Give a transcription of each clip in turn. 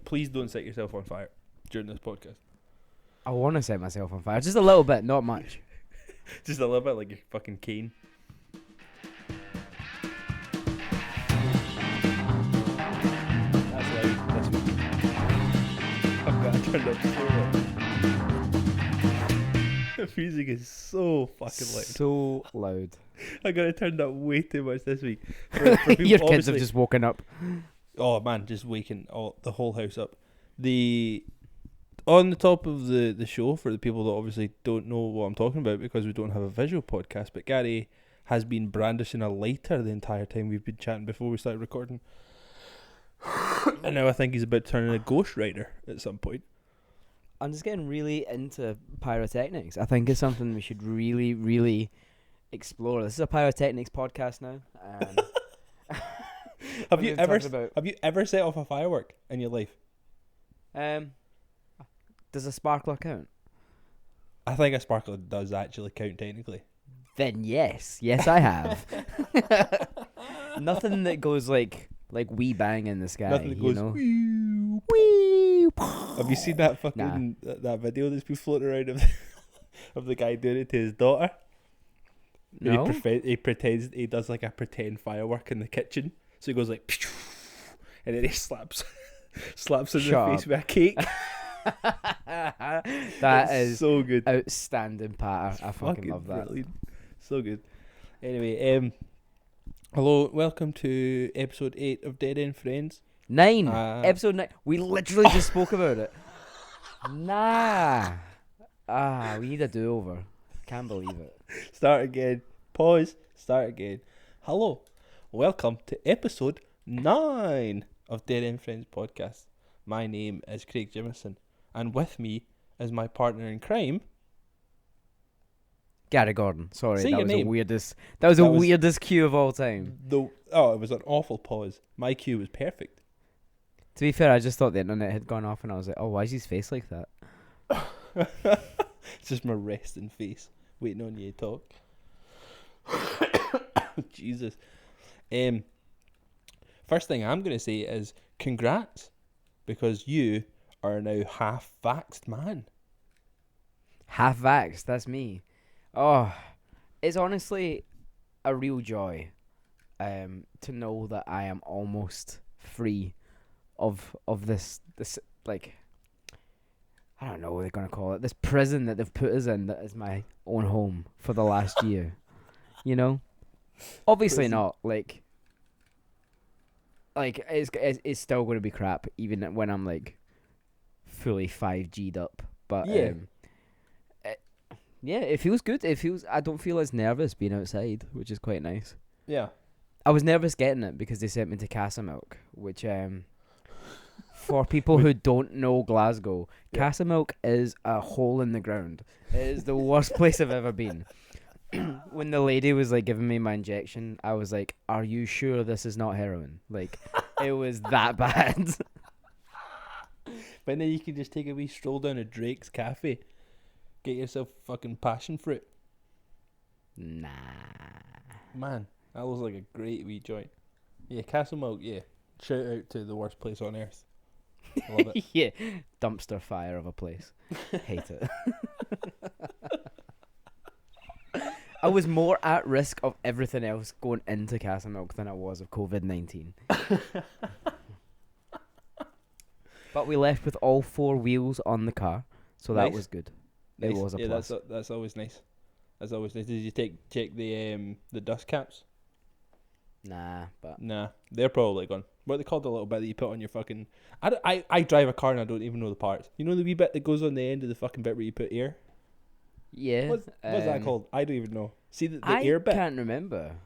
Please don't set yourself on fire during this podcast. I want to set myself on fire. Just a little bit, not much. Just a little bit, like you're fucking Kane. That's loud this week. I've got to turn it up so loud. The music is so fucking loud. So loud. I got to turn that way too much this week. For people, Your kids have just woken up. Oh man, just waking the whole house up. On the top of the show, for the people that obviously don't know what I'm talking about because we don't have a visual podcast, but Gary has been brandishing a lighter the entire time we've been chatting before we started recording. And now I think he's about to turn into a ghost rider at some point. I'm just getting really into pyrotechnics. I think it's something we should really, really explore. This is a pyrotechnics podcast now. Have you ever set off a firework in your life? Does a sparkler count? I think a sparkler does actually count technically. Then yes, I have. Nothing that goes like wee bang in the sky. Nothing that goes. Wee, wee. Have you seen that fucking that video that's been floating around of the guy doing it to his daughter? No. He pretends he does like a pretend firework in the kitchen. So he goes like, and then he slaps in the face with a cake. That is so good, outstanding patter. I fucking love that. Brilliant. So good. Anyway, hello, welcome to episode 8 of Dead End Friends. 9, episode 9. We literally just spoke about it. We need a do-over. Can't believe it. Start again. Pause. Start again. Hello, welcome to episode 9 of Dead End Friends podcast. My name is Craig Jimison, and with me is my partner in crime, Gary Gordon. Sorry, Say that your was name. the weirdest. That was the weirdest cue of all time. it was an awful pause. My cue was perfect. To be fair, I just thought the internet had gone off, and I was like, "Oh, why is his face like that?" It's just my resting face, waiting on you to talk. Jesus. First thing I'm going to say is congrats, because you are now half vaxxed, man. Half vaxxed, that's me. Oh, it's honestly a real joy to know that I am almost free of this like, I don't know what they're going to call it, this prison that they've put us in that is my own home for the last year. You know? Obviously prison. not, like it's still going to be crap even when I'm like fully 5G'd up, but Yeah. it feels good. I don't feel as nervous being outside, which is quite nice. Yeah. I was nervous getting it because they sent me to Castlemilk, which for people who don't know Glasgow, Castlemilk is a hole in the ground. It is the worst place I've ever been. When the lady was like giving me my injection, I was like, "Are you sure this is not heroin?" Like, it was that bad. But then you can just take a wee stroll down to Drake's Cafe, get yourself fucking passion fruit. Nah. Man, that looks like a great wee joint. Yeah, Castle Milk, yeah. Shout out to the worst place on earth. I love it. Yeah, dumpster fire of a place. Hate it. I was more at risk of everything else going into Castlemilk than I was of COVID-19. But we left with all 4 wheels on the car, so Nice. that was good. Nice. It was a plus. That's always nice. That's always nice. Did you check the dust caps? Nah, but Nah, they're probably gone. What are they called? The little bit that you put on your fucking... I drive a car and I don't even know the parts. You know the wee bit that goes on the end of the fucking bit where you put air? yeah. What's that called? I don't even know. See the air bit? I can't remember.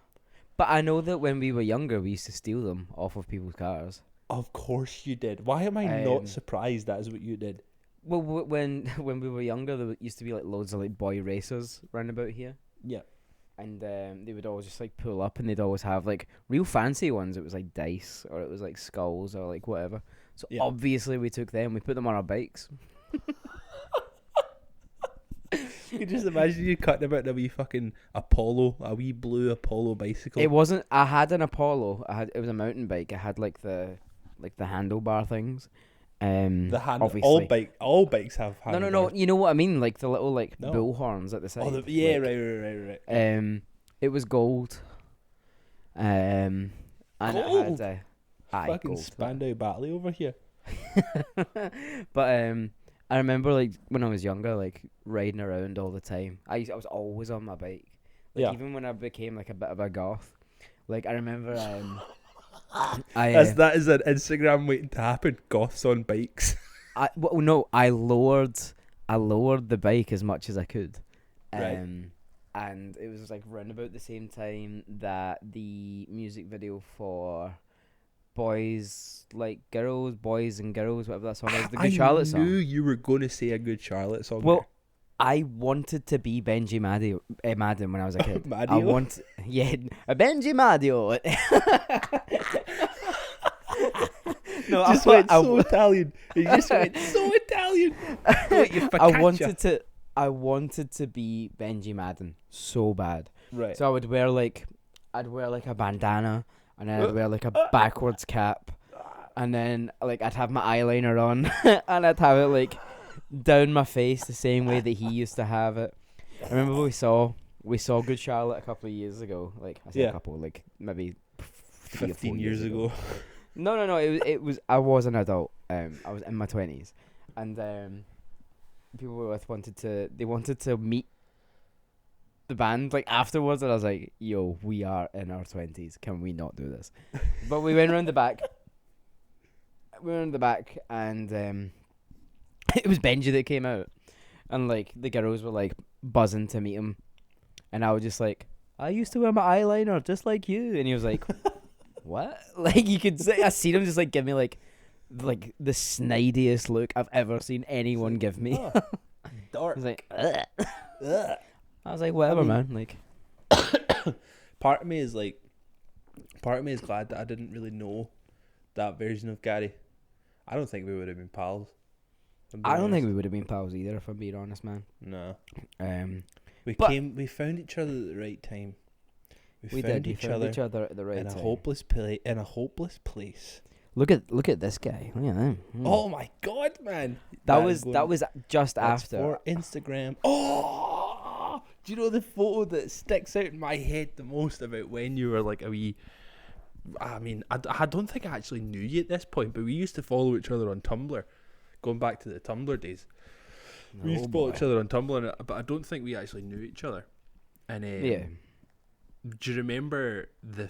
But I know that when we were younger, we used to steal them off of people's cars. Of course you did. Why am I not surprised that is what you did? Well, when we were younger, there used to be like loads of like boy racers round about here. Yeah. And they would always just like pull up, and they'd always have like real fancy ones. It was like dice, or it was like skulls, or like whatever. So obviously we took them. We put them on our bikes. You can just imagine you cutting about a wee fucking Apollo, a wee blue Apollo bicycle. It wasn't. I had an Apollo. It was a mountain bike. I had like the like the handlebar things. Obviously. All bikes have handlebars. No. You know what I mean? Like the little like No. bull horns at the side. Right. It was gold. And Gold? it had Fucking gold. Spandau Ballet over here. But I remember like when I was younger, like riding around all the time. I was always on my bike. Like even when I became like a bit of a goth. Like I remember That is an Instagram waiting to happen. Goths on bikes. I lowered the bike as much as I could. Right. And it was like round about the same time that the music video for Boys and Girls, whatever that song is, the Good Charlotte song. I knew you were going to say a Good Charlotte song. Well, I wanted to be BENJI Madden when I was a kid. MADDIO? A BENJI MADDIO. No, just went so Italian. You just went so Italian. I wanted to be BENJI Madden so bad. Right. So I'd wear like a bandana, and then I'd wear like a backwards cap, and then like I'd have my eyeliner on, and I'd have it like down my face the same way that he used to have it. I remember we saw Good Charlotte a couple of years ago. Like I say a couple, like maybe 15 years ago. No. It was. I was an adult. I was in my 20s, and people we were with wanted to meet the band like afterwards, and I was like, "Yo, we are in our 20s. Can we not do this?" But we went around the back. And it was BENJI that came out, and like the girls were like buzzing to meet him, and I was just like, "I used to wear my eyeliner just like you," and he was like, "What?" Like you could say, I seen him just like give me like the snidiest look I've ever seen anyone give me. Dark. I was like, ugh. I was like, whatever, man. Like, part of me is glad that I didn't really know that version of Gary. I don't think we would have been pals. I don't think we would have been pals either, if I'm being honest, man. No. We found each other at the right time. We found each other at the right time. In a hopeless place. Look at this guy. Look at him. Oh my god, man! That was just after for Instagram. Oh, do you know the photo that sticks out in my head the most about when you were like a wee? I mean, I don't think I actually knew you at this point, but we used to follow each other on Tumblr, going back to the Tumblr days. We used to follow each other on Tumblr, but I don't think we actually knew each other. And yeah. Do you remember the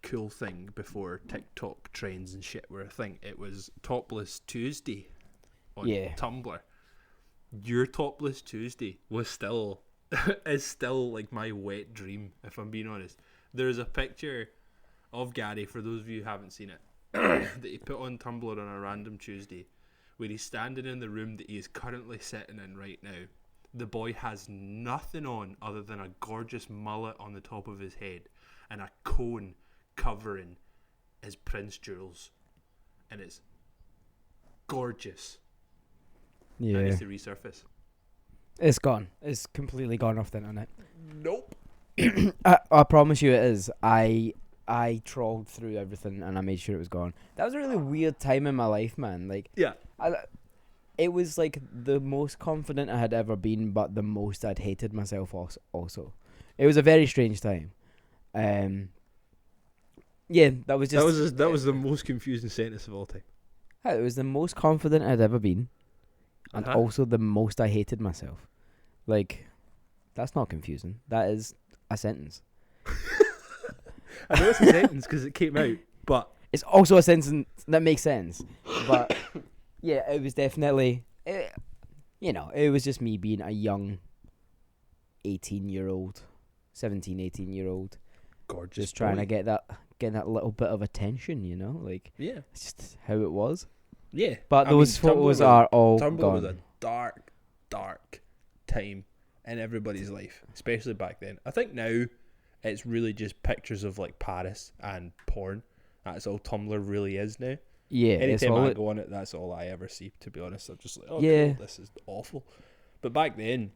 cool thing before TikTok trends and shit were a thing? It was Topless Tuesday on Tumblr. Your Topless Tuesday was still like my wet dream, if I'm being honest. There's a picture of Gary, for those of you who haven't seen it, that he put on Tumblr on a random Tuesday, where he's standing in the room that he is currently sitting in right now. The boy has nothing on other than a gorgeous mullet on the top of his head and a cone covering his Prince jewels, and it's gorgeous. Yeah, that needs to resurface. It's gone. It's completely gone off the internet. Nope. I promise you, it is. I trawled through everything and I made sure it was gone. That was a really weird time in my life, man. Like, yeah, it was like the most confident I had ever been, but the most I'd hated myself also. It was a very strange time. Yeah, that was the most confusing sentence of all time. It was the most confident I'd ever been, and also the most I hated myself. Like, that's not confusing. That is a sentence. I know it's a sentence because it came out, but it's also a sentence that makes sense. But yeah, it was definitely, it was just me being a young 18-year-old, 18-year-old, gorgeous, just trying to get that little bit of attention, like yeah, it's just how it was. Yeah, but those photos are all gone. Tumblr was a dark time in everybody's life, especially back then. I think now it's really just pictures of like Paris and porn. That's all Tumblr really is now. Yeah, anytime I go on it, that's all I ever see, to be honest. I'm just like, oh, yeah, cool, this is awful. But back then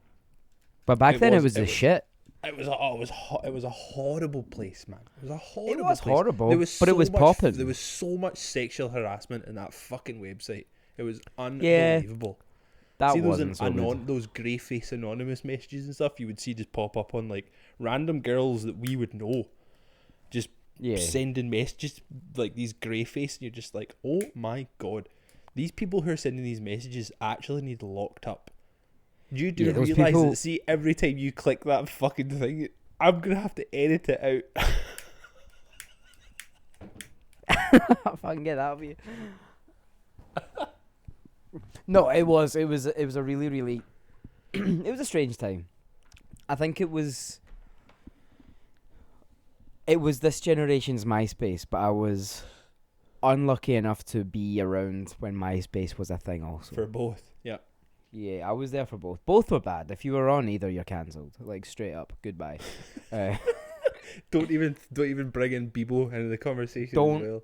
it was the shit. It was a horrible place, man. It was a horrible. It was place. horrible, There was but it was popping. There was so much sexual harassment in that fucking website. It was Yeah, unbelievable. that See wasn't so good. those grey face anonymous messages and stuff you would see just pop up on like random girls that we would know, just Yeah, sending messages like these grey face, and you're just like, oh my god, these people who are sending these messages actually need locked up. You do those realise people- that, see, every time you click that fucking thing, I'm going to have to edit it out. if I can get that of you. No, it was a really, really, it was a strange time. I think it was this generation's MySpace, but I was unlucky enough to be around when MySpace was a thing also. For both, yeah. Yeah, I was there for both. Both were bad. If you were on either, you're cancelled. Like, straight up. Goodbye. Don't even bring in Bebo into the conversation Don't. as well.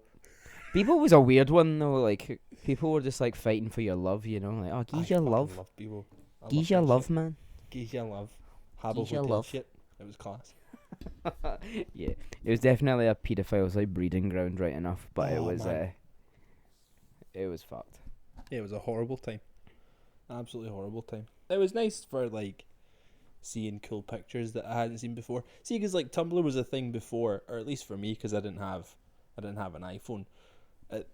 Bebo was a weird one, though. Like, people were just, like, fighting for your love, you know? Like, oh, I geez, your fucking love. love Bebo. I Geez, your that love, shit. man. Geez, your love. Habbo Geez, your Hotel love. shit. It was class. Yeah, it was definitely a paedophile's, like, breeding ground, right enough. But Oh, man. It was fucked. Yeah, it was a horrible time. Absolutely horrible time. It was nice for like seeing cool pictures that I hadn't seen before. See, because like Tumblr was a thing before, or at least for me, because I didn't have an iPhone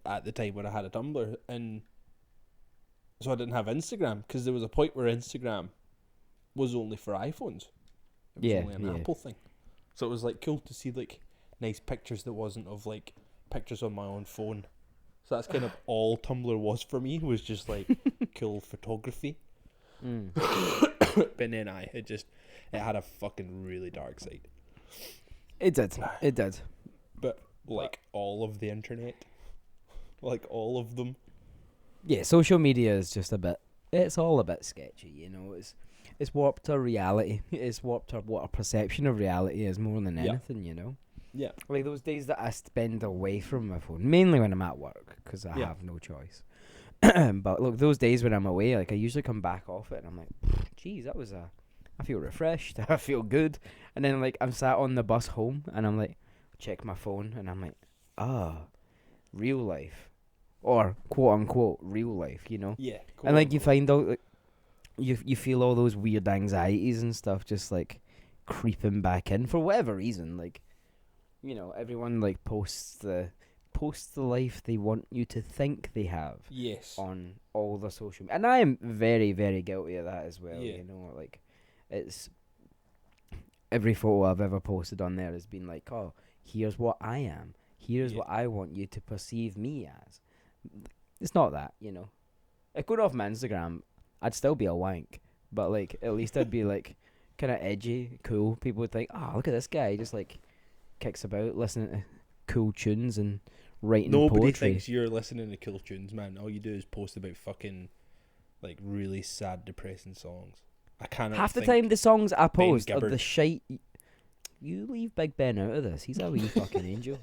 at the time when I had a Tumblr, and so I didn't have Instagram, because there was a point where Instagram was only for iPhones. It was Yeah, only an Apple thing. So it was like cool to see like nice pictures that wasn't of like pictures on my own phone. So that's kind of all Tumblr was for me, was just like cool photography. Mm. But then it had a fucking really dark side. It did. It did. But like all of the internet, like all of them. Yeah, social media is just it's all a bit sketchy, you know. It's warped our reality. It's warped what our perception of reality is more than Yeah. anything, you know. Yeah. Like those days that I spend away from my phone, mainly when I'm at work, because I Yeah. have no choice. But look, those days when I'm away, like I usually come back off it and I'm like, geez, I feel refreshed. I feel good. And then like I'm sat on the bus home and I'm like, check my phone and I'm like, real life. Or quote unquote real life, you know? Yeah. And like you find out, like, you feel all those weird anxieties and stuff just like creeping back in for whatever reason. Like, you know, everyone like posts the life they want you to think they have. Yes. On all the social media. And I am very, very guilty of that as well. Yeah. You know, like it's every photo I've ever posted on there has been like, oh, here's what I am. Here's Yeah. what I want you to perceive me as. It's not that, you know. If going off my Instagram, I'd still be a wank, but like at least I'd be like kind of edgy, cool. People would think, oh, look at this guy, he just like kicks about listening to cool tunes and writing Nobody poetry. thinks you're listening to cool tunes, man. All you do is post about fucking like really sad, depressing songs. I cannot. Half the think time the songs I post are Gibbard. the shite. You leave Big Ben out of this. He's a wee fucking angel.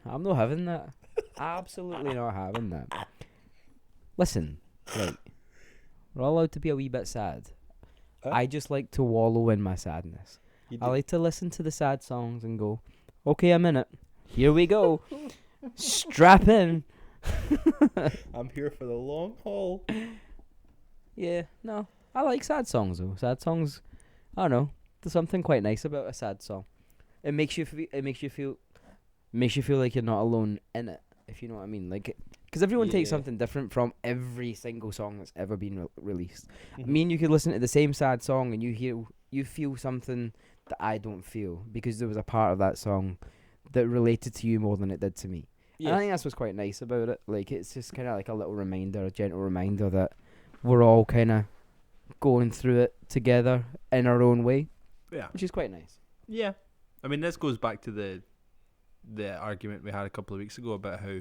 I'm not having that. Absolutely not having that. Listen, right. We're all allowed to be a wee bit sad. Huh? I just like to wallow in my sadness. You I do- like to listen to the sad songs and go, okay, I'm in it. Here we go. Strap in. I'm here for the long haul. Yeah, no. I like sad songs though. Sad songs, I don't know. There's something quite nice about a sad song. It makes you feel like you're not alone in it, if you know what I mean. Like, because everyone takes Yeah. something different from every single song that's ever been released. Mhm. Me and you could listen to the same sad song and you feel something that I don't feel because there was a part of that song that related to you more than it did to me. And I Yes. think that's what's quite nice about it. Like, it's just kind of like a little reminder, a gentle reminder that we're all kind of going through it together in our own way, Yeah. which is quite nice. Yeah. I mean, this goes back to the argument we had a couple of weeks ago about how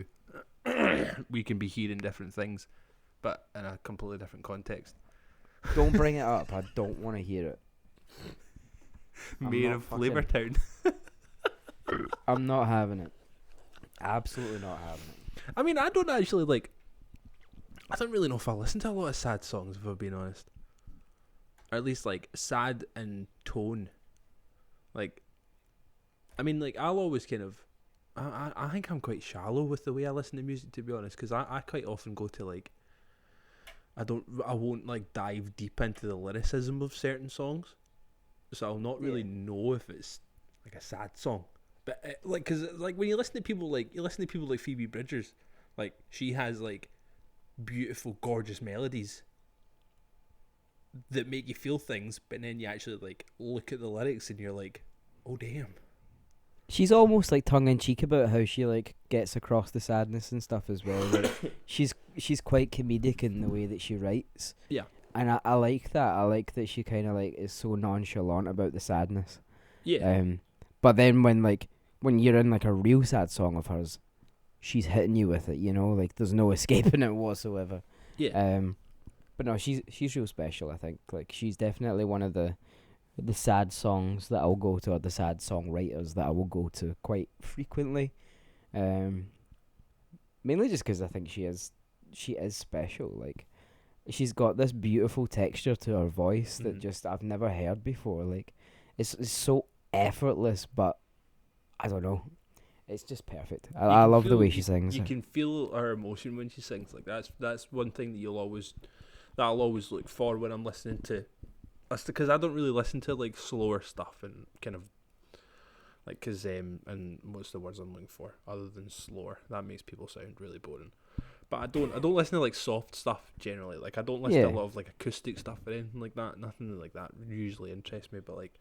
we can be hearing different things, but in a completely different context. Don't bring it up. I don't want to hear it. I'm Mayor not of fucking- Flavortown. I'm not having it. Absolutely not having it. I mean, I don't really know if I listen to a lot of sad songs, if I'm being honest. Or at least, like, sad in tone. Like, I mean, like, I'll always kind of, I think I'm quite shallow with the way I listen to music, to be honest, because I quite often go to, like, I won't, like, dive deep into the lyricism of certain songs, so I'll not really know if it's, like, a sad song. But, like, because, like, when you listen to people like Phoebe Bridgers, like, she has, like, beautiful, gorgeous melodies that make you feel things, but then you actually, like, look at the lyrics and you're like, oh, damn. She's almost like tongue in cheek about how she like gets across the sadness and stuff as well. Like, she's quite comedic in the way that she writes. Yeah. And I like that. I like that she kind of like is so nonchalant about the sadness. Yeah. But then when you're in like a real sad song of hers, she's hitting you with it. You know, like there's no escaping it whatsoever. Yeah. But no, she's real special. I think like she's definitely one of the sad songs that I'll go to, or the sad songwriters that I will go to quite frequently. Mainly just because I think she is special. Like, she's got this beautiful texture to her voice that just I've never heard before. Like, it's so effortless, but I don't know. It's just perfect. I love the way she sings. You can feel her emotion when she sings. Like, that's one thing that I'll always look for when I'm listening to. That's because I don't really listen to like slower stuff and kind of like and what's the words I'm looking for other than slower. That makes people sound really boring. But I don't listen to like soft stuff generally. Like I don't listen to a lot of like acoustic stuff or anything like that. Nothing like that usually interests me. But like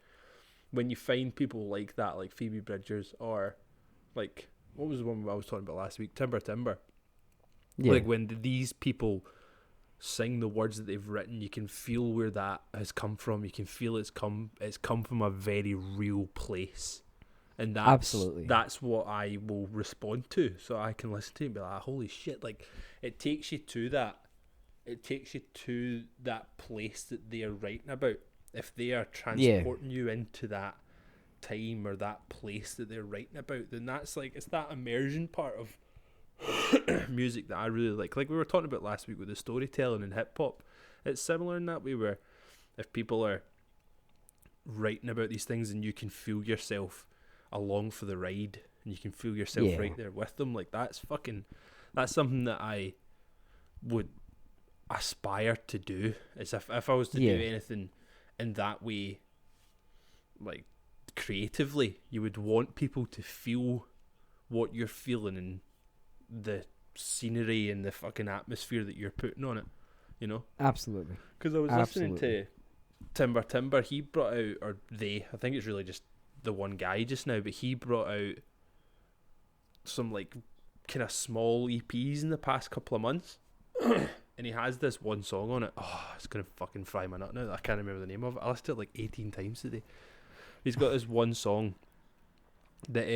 when you find people like that, like Phoebe Bridgers or like what was the one I was talking about last week, Timber. Yeah. Like when these people sing the words that they've written, you can feel where that has come from. You can feel it's come from a very real place, and that's what I will respond to. So I can listen to it and be like, holy shit! Like it takes you to that place that they are writing about. If they are transporting you into that time or that place that they're writing about, then that's like it's that immersion part of music that I really like we were talking about last week with the storytelling and hip hop. It's similar in that way where if people are writing about these things and you can feel yourself along for the ride and you can feel yourself right there with them, like that's something that I would aspire to do. Is if I was to do anything in that way, like creatively, you would want people to feel what you're feeling and the scenery and the fucking atmosphere that you're putting on it, you know? Absolutely. Because I was listening to Timber. He brought out, or they, I think it's really just the one guy just now, but he brought out some like kind of small EPs in the past couple of months. And he has this one song on it. Oh, it's going to fucking fry my nut now. I can't remember the name of it. I listened to it like 18 times today. He's got this one song that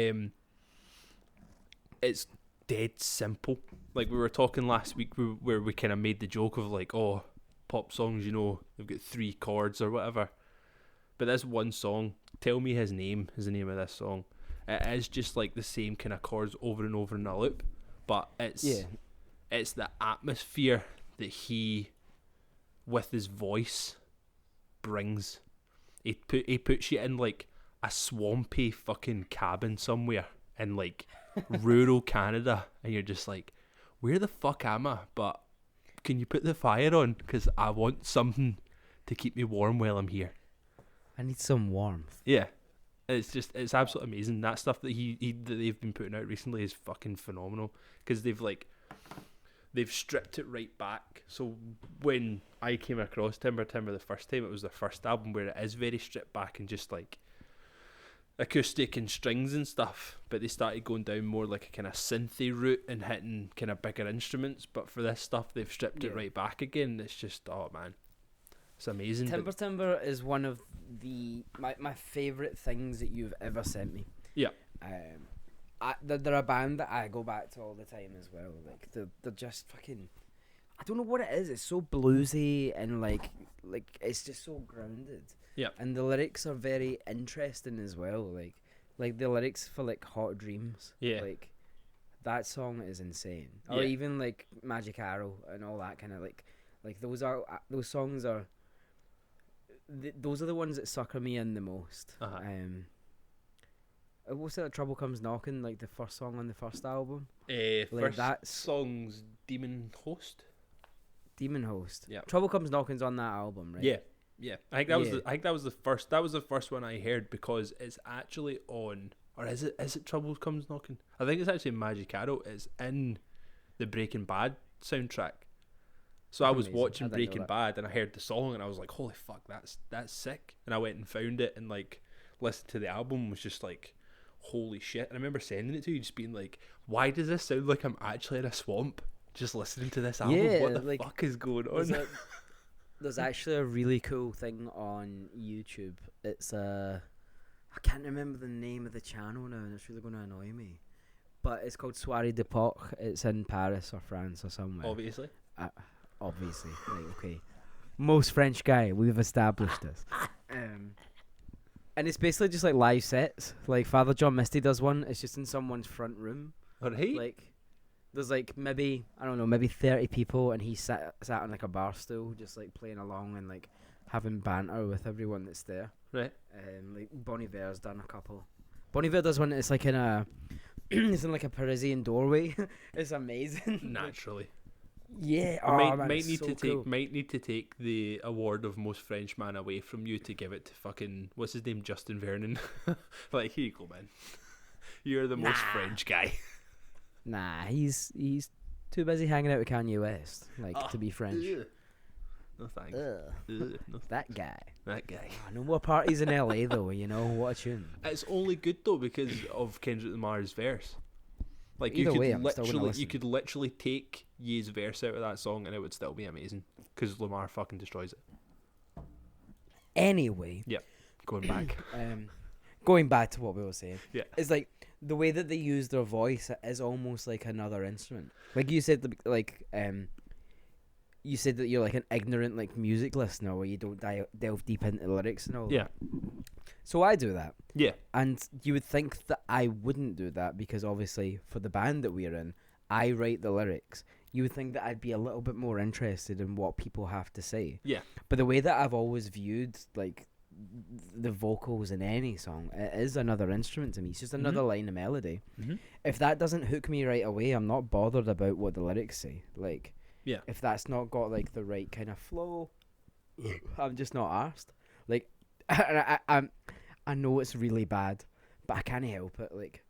it's dead simple. Like we were talking last week where we kind of made the joke of like, oh, pop songs, you know, they've got 3 chords or whatever. But this one song, Tell Me His Name is the name of this song. It is just like the same kind of chords over and over in a loop. But it's the atmosphere that he, with his voice, brings. He puts you in like a swampy fucking cabin somewhere in like rural Canada, and you're just like, where the fuck am I? But can you put the fire on? Because I want something to keep me warm while I'm here. I need some warmth. Yeah, it's absolutely amazing. That stuff that that they've been putting out recently is fucking phenomenal because they've stripped it right back. So when I came across Timber the first time, it was their first album where it is very stripped back and just like acoustic and strings and stuff, but they started going down more like a kind of synthy route and hitting kind of bigger instruments. But for this stuff, they've stripped it right back again. It's just, oh man, it's amazing. Timber is one of my favourite things that you've ever sent me. Yeah. They're a band that I go back to all the time as well. Like they're just fucking, I don't know what it is. It's so bluesy and like it's just so grounded. Yeah. And the lyrics are very interesting as well. Like the lyrics for like Hot Dreams. Yeah. Like that song is insane. Or even like Magic Arrow and all that kind of like those songs are those are the ones that sucker me in the most. Uh-huh. What's that? Trouble Comes Knocking, like the first song on the first album. Like first that's song's Demon Host. Demon Host. Yeah. Trouble Comes Knocking's on that album, right? Yeah, yeah. I think that was Yeah. I think that was the first. That was the first one I heard because it's actually on. Or is it? Is it Trouble Comes Knocking? I think it's actually Magic Arrow. It's in the Breaking Bad soundtrack. So I was Amazing. I watching didn't know Breaking that. Bad and I heard the song and I was like, holy fuck, that's sick. And I went and found it and like listened to the album and was just like, holy shit. And I remember sending it to you, just being like, why does this sound like I'm actually in a swamp just listening to this album? Yeah, What the like, fuck is going on? There's actually a really cool thing on YouTube. It's I can't remember the name of the channel now, and it's really going to annoy me. But it's called Soirée d'Epoque. It's in Paris or France or somewhere. Obviously. Obviously, right? Okay. Most French guy. We've established this. And it's basically just like live sets. Like Father John Misty does one. It's just in someone's front room. Alright. Like there's like maybe, I don't know, maybe 30 people, and he sat on like a bar stool, just like playing along and like having banter with everyone that's there. Right. Like Bon Iver's done a couple. Bon Iver does one. It's like in a, it's in like a Parisian doorway. It's amazing. Naturally. Yeah. Might need to take the award of most French man away from you to give it to fucking what's his name, Justin Vernon. Like, here you go, man. You're the most French guy. Nah, he's too busy hanging out with Kanye West, like to be French. Ugh. No thanks. No, That guy. that guy. No more parties in LA though. You know what a tune. It's only good though because of Kendrick Lamar's verse. Like Either way, I'm still gonna you listen. could literally take Ye's verse out of that song and it would still be amazing because Lamar fucking destroys it. Anyway. Going back. To what we were saying. Yeah. It's like the way that they use their voice is almost like another instrument. Like you said, you said that you're like an ignorant like music listener where you don't delve deep into the lyrics and all. Yeah. So I do that. Yeah. And you would think that I wouldn't do that because obviously for the band that we're in, I write the lyrics. You would think that I'd be a little bit more interested in what people have to say. Yeah. But the way that I've always viewed like the vocals in any song, it is another instrument to me. It's just another line of melody. Mm-hmm. If that doesn't hook me right away, I'm not bothered about what the lyrics say. Like, yeah, if that's not got like the right kind of flow, I'm just not asked. Like, I know it's really bad, but I can't help it. Like,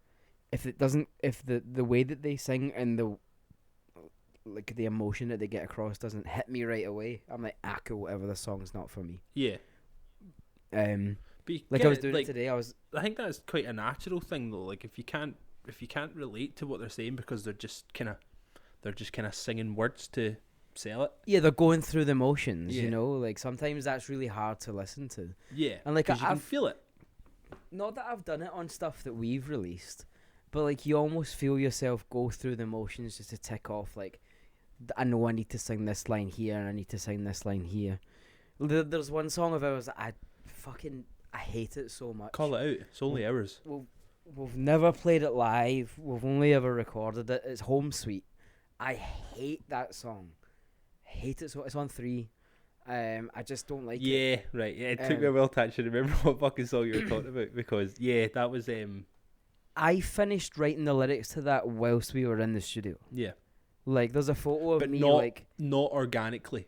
if the way that they sing and the like the emotion that they get across doesn't hit me right away, I'm like, cool, whatever. The song's not for me. Yeah. Like I was doing it today. I think that's quite a natural thing though. Like if you can't relate to what they're saying because they're just kind of singing words to sell it. Yeah, they're going through the motions. Yeah. You know, like sometimes that's really hard to listen to. Yeah, and like you can feel it. Not that I've done it on stuff that we've released, but like you almost feel yourself go through the motions just to tick off. Like, I know I need to sing this line here, and I need to sing this line here. There's one song of ours that I hate it so much. Call it out. It's only ours. We've never played it live. We've only ever recorded it. It's Home Sweet. I hate that song. Hate it so. It's on 3. I just don't like it. Yeah, right. Yeah, it took me a while to actually remember what fucking song you were talking about because that was I finished writing the lyrics to that whilst we were in the studio. Yeah. Like there's a photo of but me not organically.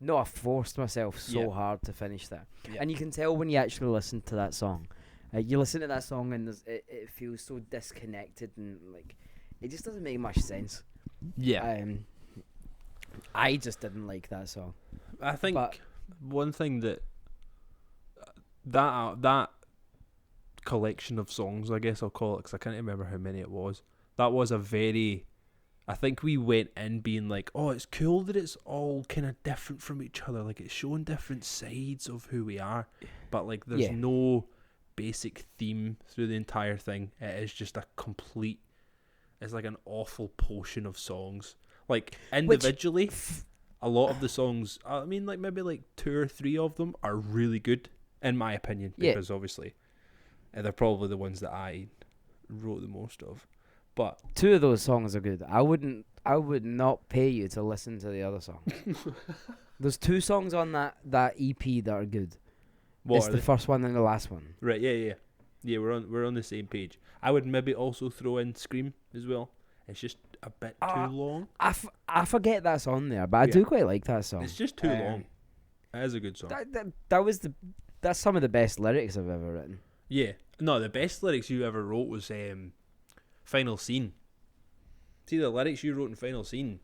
No, I forced myself so hard to finish that. Yeah. And you can tell when you actually listen to that song. You listen to that song and it feels so disconnected and like it just doesn't make much sense. Yeah. I just didn't like that song. I think one thing that collection of songs, I guess I'll call it, because I can't remember how many it was. That was a very... I think we went in being like, oh, it's cool that it's all kind of different from each other. Like, it's showing different sides of who we are. But, like, there's no basic theme through the entire thing. It is just a complete... It's like an awful potion of songs. Like, individually, a lot of the songs... I mean, like, maybe, like, 2 or 3 of them are really good, in my opinion. Because, obviously, they're probably the ones that I wrote the most of. But 2 of those songs are good. I would not pay you to listen to the other songs. There's 2 songs on that EP that are good. It's the first one and the last one. Right, yeah. Yeah, we're on the same page. I would maybe also throw in Scream as well. It's just a bit too long. I forget that's on there, but I do quite like that song. It's just too long. It is a good song. That's some of the best lyrics I've ever written. Yeah. No, the best lyrics you ever wrote was Final Scene. See, the lyrics you wrote in Final Scene,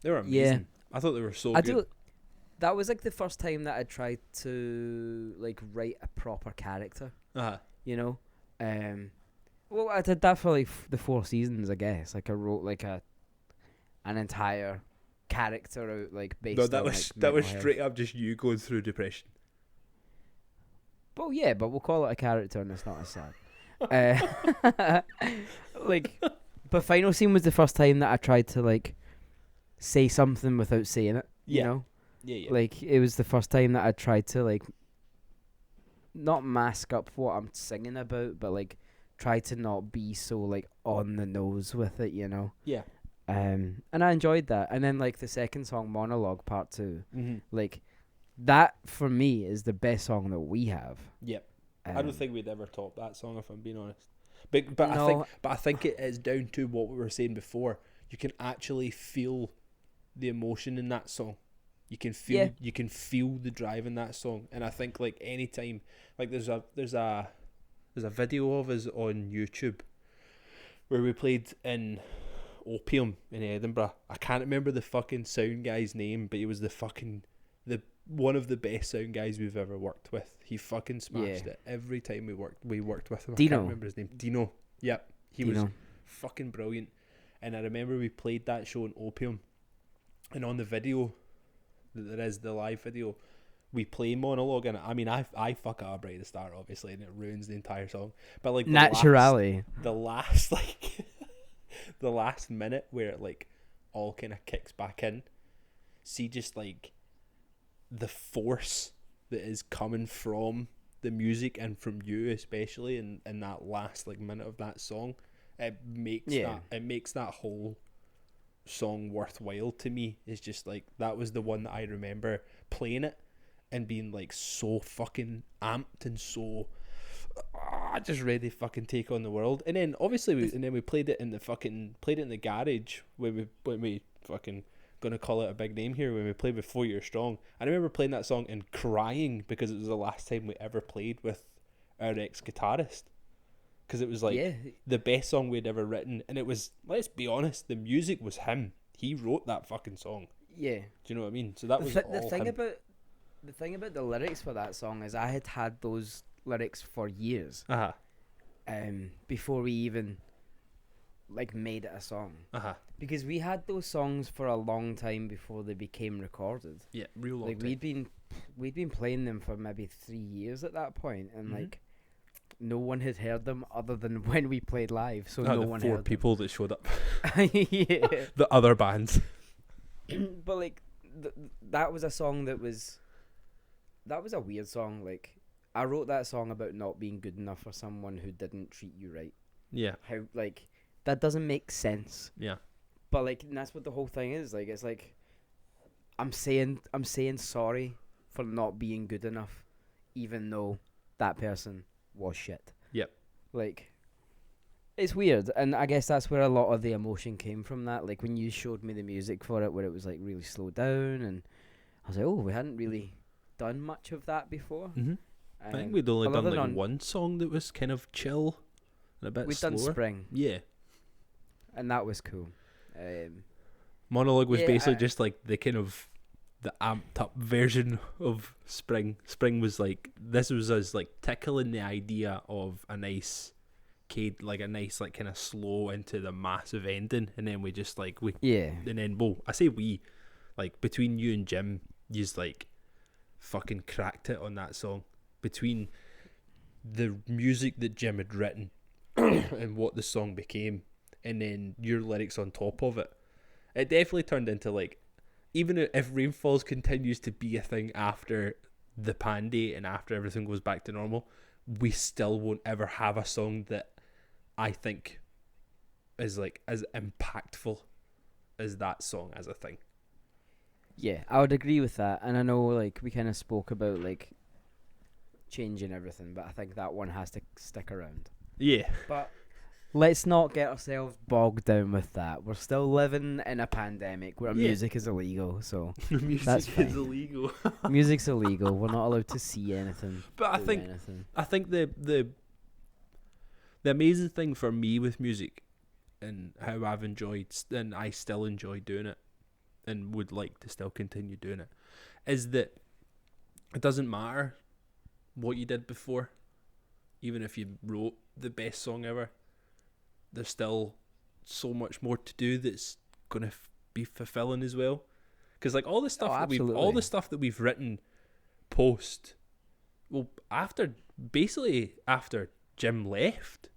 they were amazing. Yeah. I thought they were so good. That was like the first time that I tried to like write a proper character. You know? Well, I did that for like the 4 seasons, I guess. Like I wrote like an entire character out, like based on that was straight up just you going through depression. Well, yeah, but we'll call it a character and it's not as sad. But Final Scene was the first time that I tried to like say something without saying it. You know? Yeah. Like it was the first time that I tried to like not mask up what I'm singing about, but like try to not be so like on the nose with it, you know? Yeah. And I enjoyed that. And then like the second song, Monologue Part 2, like that for me is the best song that we have. Yep. I don't think we'd ever top that song if I'm being honest. But I think it is down to what we were saying before. You can actually feel the emotion in that song. You can feel the drive in that song. And I think like anytime, like there's a video of us on YouTube where we played in Opium in Edinburgh. I can't remember the fucking sound guy's name, but he was the one of the best sound guys we've ever worked with. He fucking smashed it every time we worked with him. Dino. I can't remember his name. Dino. Yep. He was fucking brilliant. And I remember we played that show in Opium, and on the video, there is the live video, we play Monologue, and I mean I fuck up right at the start obviously, and it ruins the entire song. But like the last like the last minute where it like all kind of kicks back in, see just like the force that is coming from the music and from you especially in that last like minute of that song, it makes that whole song worthwhile to me. It's just like that was the one that I remember playing it and being like so fucking amped and so just ready to fucking take on the world. And then obviously we played it in the garage when we fucking gonna call it a big name here, when we played with 4 Years Strong. I remember playing that song and crying because it was the last time we ever played with our ex-guitarist, because it was like the best song we'd ever written, and it was, let's be honest, the music was him. He wrote that fucking song. Do you know what I mean? So that was the thing about the lyrics for that song is I had those lyrics for years. Before we even like made it a song. Because we had those songs for a long time before they became recorded. Yeah, real long time. We'd been playing them for maybe 3 years at that point, and like no one had heard them other than when we played live. So no one heard them. 4 people that showed up. Yeah. The other bands. But like that was a song that was a weird song. Like I wrote that song about not being good enough for someone who didn't treat you right. Yeah. How like that doesn't make sense. Yeah. But like, and that's what the whole thing is. Like, it's like I'm saying sorry for not being good enough, even though that person was shit. Yep. Like, it's weird, and I guess that's where a lot of the emotion came from. That, like, when you showed me the music for it, where it was like really slowed down, and I was like, oh, we hadn't really done much of that before. I think we'd only done like one song that was kind of chill and a bit slower. We'd done Spring. Yeah. And that was cool. Monologue was basically just like the kind of the amped up version of Spring. Spring was like, this was us like tickling the idea of a nice like kind of slow into the massive ending, and then we just like and then I say we, like between you and Jim, you's like fucking cracked it on that song. Between the music that Jim had written and what the song became, and then your lyrics on top of it, it definitely turned into like, even if Rainfalls continues to be a thing after the Pandy and after everything goes back to normal, we still won't ever have a song that I think is like as impactful as that song as a thing. Yeah, I would agree with that. And I know like we kind of spoke about like changing everything, but I think that one has to stick around. Yeah. But let's not get ourselves bogged down with that. We're still living in a pandemic where music is illegal, so Music that's fine. is illegal. Music's illegal. We're not allowed to see anything. But I think the amazing thing for me with music and how I've enjoyed and I still enjoy doing it and would like to still continue doing it is that it doesn't matter what you did before. Even if you wrote the best song ever, there's still so much more to do that's gonna be fulfilling as well. Because like all the stuff that we've written post, well, after Jim left,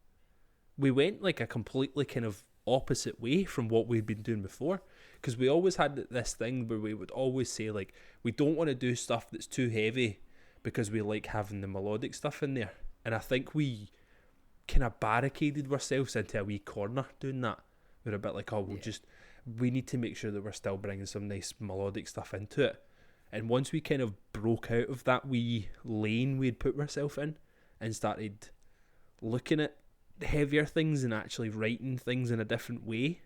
we went like a completely kind of opposite way from what we'd been doing before. Because we always had this thing where we would always say like we don't want to do stuff that's too heavy because we like having the melodic stuff in there. And I think we kind of barricaded ourselves into a wee corner doing that. We're a bit like, we need to make sure that we're still bringing some nice melodic stuff into it. And once we kind of broke out of that wee lane we'd put ourselves in and started looking at heavier things and actually writing things in a different way.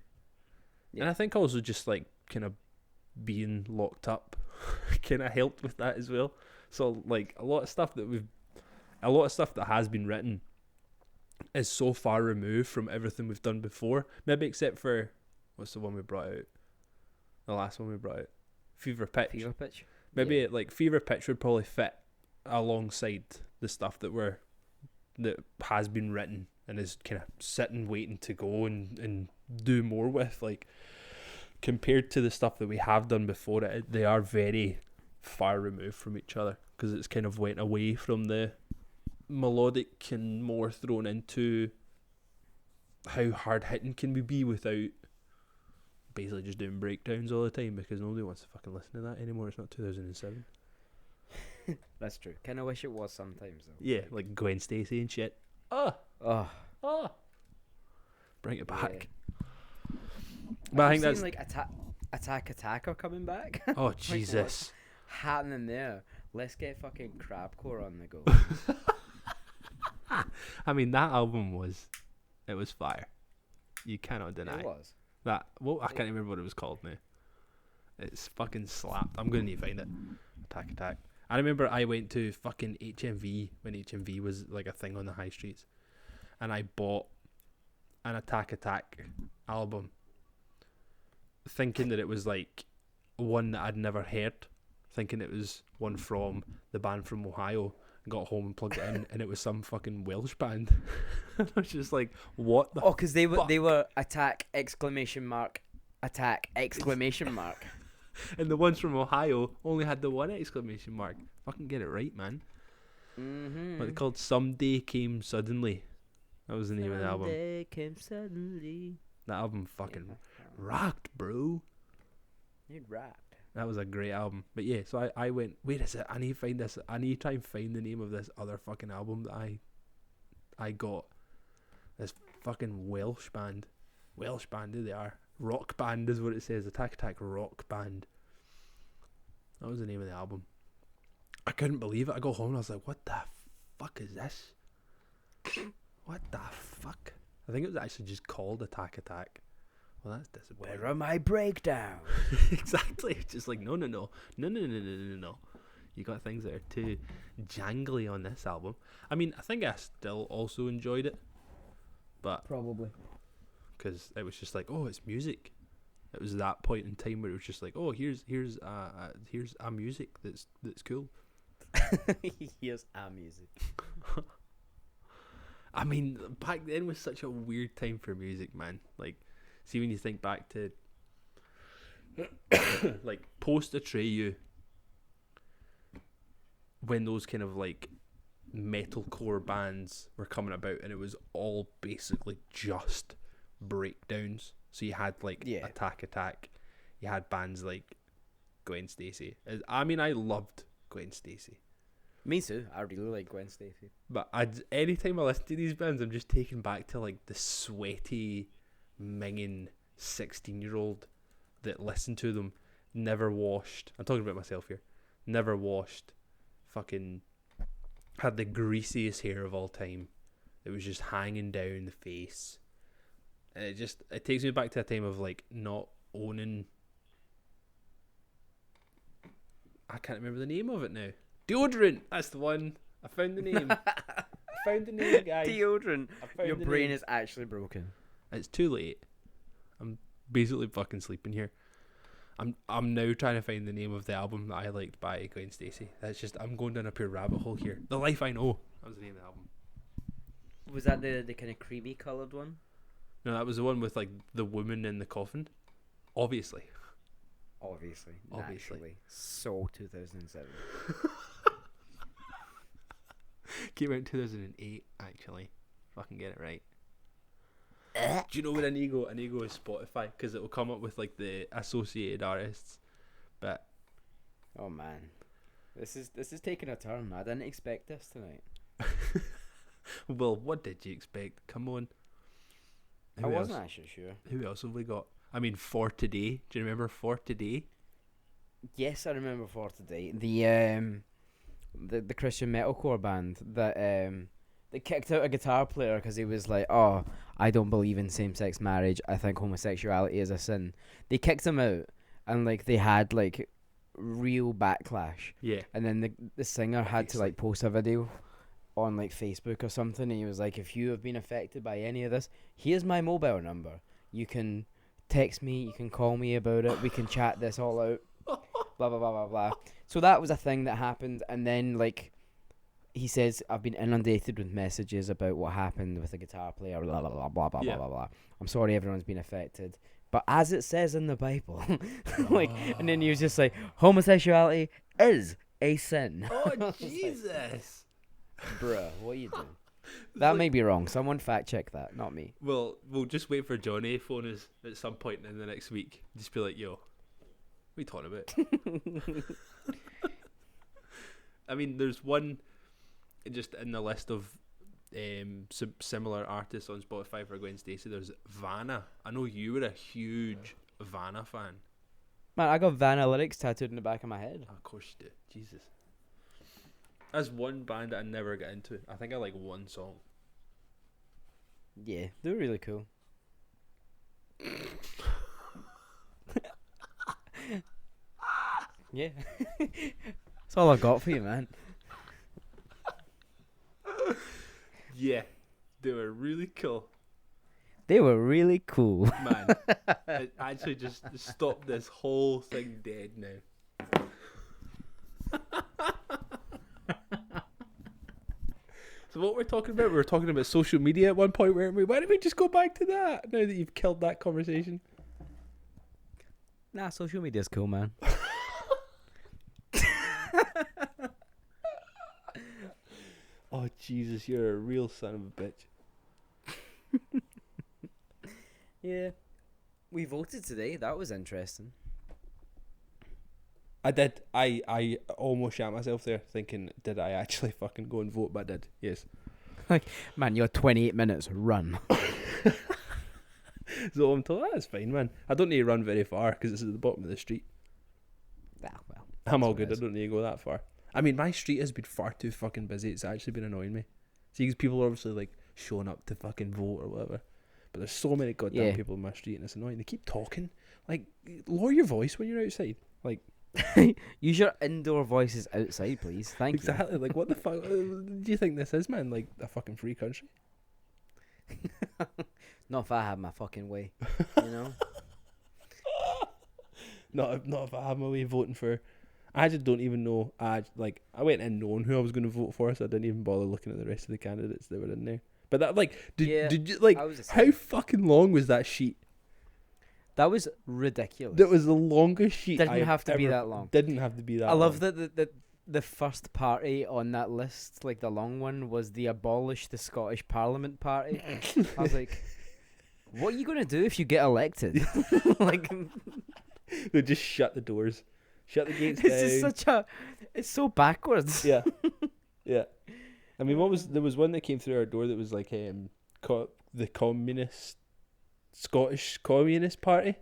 Yeah. And I think also just like kind of being locked up kind of helped with that as well. So like a lot of stuff that has been written is so far removed from everything we've done before. Maybe except for, what's the one we brought out? The last one we brought out? Fever Pitch. Maybe like Fever Pitch would probably fit alongside the stuff that has been written and is kind of sitting waiting to go and do more with. Like compared to the stuff that we have done before it, they are very far removed from each other because it's kind of went away from the melodic and more thrown into how hard hitting can we be without basically just doing breakdowns all the time, because nobody wants to fucking listen to that anymore. It's not 2007. That's true. Kind of wish it was sometimes though. Yeah, like Gwen Stacy and shit. Bring it back. Yeah. But I think that's like Attack are coming back. Oh Jesus! What's happening there? Let's get fucking crabcore on the go. I mean, that album was fire. You cannot deny it. Was that. Well, I can't remember what it was called now. It's fucking slapped. I'm gonna need to find it. Attack. I remember I went to fucking HMV when HMV was like a thing on the high streets, and I bought an Attack album, thinking that it was like one that I'd never heard, thinking it was one from the band from Ohio. Got home and plugged it in, and it was some fucking Welsh band. I was just like, "What the?" because they were Attack! Attack! And the ones from Ohio only had the one exclamation mark. Fucking get it right, man. Mm-hmm. What they called Someday Came Suddenly. That was the name of the album. Someday came suddenly. That album fucking rocked, bro. It rocked. That was a great album. But yeah, so I went, wait a sec, I need to find this. I need to try and find the name of this other fucking album that I got. This fucking Welsh band. Welsh band, there they are. Rock band is what it says. Attack Rock Band. That was the name of the album. I couldn't believe it. I got home and I was like, what the fuck is this? What the fuck? I think it was actually just called Attack. Well, that's disappointing. Where are my breakdowns? Exactly. It's just like, no. You got things that are too jangly on this album. I mean, I think I still also enjoyed it, but probably because it was just like, oh, it's music. It was that point in time where it was just like, oh, here's a music that's cool. Here's a music. I mean, back then was such a weird time for music, man. Like, see, when you think back to like post Atreyu, when those kind of like metalcore bands were coming about, and it was all basically just breakdowns. So you had like Attack. You had bands like Gwen Stacy. I mean, I loved Gwen Stacy. Me too. I really like Gwen Stacy. But anytime I listen to these bands, I'm just taken back to like the sweaty, minging 16-year-old that listened to them, never washed. I'm talking about myself here. Never washed, fucking had the greasiest hair of all time. It was just hanging down the face. And it takes me back to a time of like not owning. I can't remember the name of it now. Deodorant. That's the one. I found the name. Guys. Deodorant. Your brain name. is actually broken. It's too late. I'm basically fucking sleeping here. I'm now trying to find the name of the album that I liked by Gwen Stacy. I'm going down a pure rabbit hole here. The Life I Know. That was the name of the album. Was that the kind of creamy coloured one? No, that was the one with like the woman in the coffin. Obviously. Naturally. So 2007. Came out in 2008, actually. Fucking get it right. Do you know what I need to go is Spotify, because it will come up with like the associated artists. But oh man, this is taking a turn. I didn't expect this tonight. Well, what did you expect? Come on. I wasn't actually sure. Who else have we got? I mean, For Today. Do you remember For Today? Yes, I remember For Today. The Christian metalcore band that they kicked out a guitar player because he was like, "Oh, I don't believe in same-sex marriage. I think homosexuality is a sin." They kicked him out, and like they had like real backlash. Yeah. And then the singer had to like post a video on like Facebook or something, and he was like, "If you have been affected by any of this, here's my mobile number. You can text me, you can call me about it. We can chat this all out." Blah blah blah blah blah. So that was a thing that happened, and then like he says, "I've been inundated with messages about what happened with the guitar player." Blah blah blah blah blah blah blah blah. I'm sorry, everyone's been affected, but as it says in the Bible, like, and then he was just like, homosexuality is a sin. Oh Jesus, bruh, what are you doing? That like, may be wrong. Someone fact check that, not me. Well, we'll just wait for Johnny phone us at some point in the next week. Just be like, "Yo, what are you talking about?" I mean, there's one just in the list of similar artists on Spotify for Gwen Stacy. There's Vanna. I know you were a huge Vanna fan. Man, I got Vanna lyrics tattooed in the back of my head. Oh, of course you do. Jesus. That's one band that I never got into. I think I like one song. Yeah, they're really cool. Yeah. That's all I've got for you, man. Yeah, they were really cool. They were really cool. Man, it actually just stopped this whole thing dead now. So what we're talking about? We were talking about social media at one point, weren't we? Why don't we just go back to that now that you've killed that conversation? Nah, social media's cool, man. Oh, Jesus, you're a real son of a bitch. Yeah. We voted today. That was interesting. I did. I almost shot myself there thinking, did I actually fucking go and vote? But I did, yes. Like, man, you're 28 minutes. Run. So I'm told, that's fine, man. I don't need to run very far because it's at the bottom of the street. Nah, well. I'm all good. I don't need to go that far. I mean, my street has been far too fucking busy. It's actually been annoying me. See, because people are obviously like showing up to fucking vote or whatever. But there's so many goddamn people in my street and it's annoying. They keep talking. Like, lower your voice when you're outside. Like, use your indoor voices outside, please. Thank you. exactly. Like, what the fuck do you think this is, man? Like, a fucking free country? Not if I have my fucking way, you know? Not if I have my way voting for... I just don't even know. I went in knowing who I was going to vote for, so I didn't even bother looking at the rest of the candidates that were in there. But that, like, did you, like, how fucking long was that sheet? That was ridiculous. That was the longest sheet. Didn't have to be that long. Didn't have to be that long. I love that the first party on that list, like the long one, was the Abolish the Scottish Parliament Party. I was like, what are you going to do if you get elected? Like, they just shut the doors. Shut the gates this down. is it's so backwards. Yeah. Yeah. I mean, there was one that came through our door that was like the Scottish Communist Party.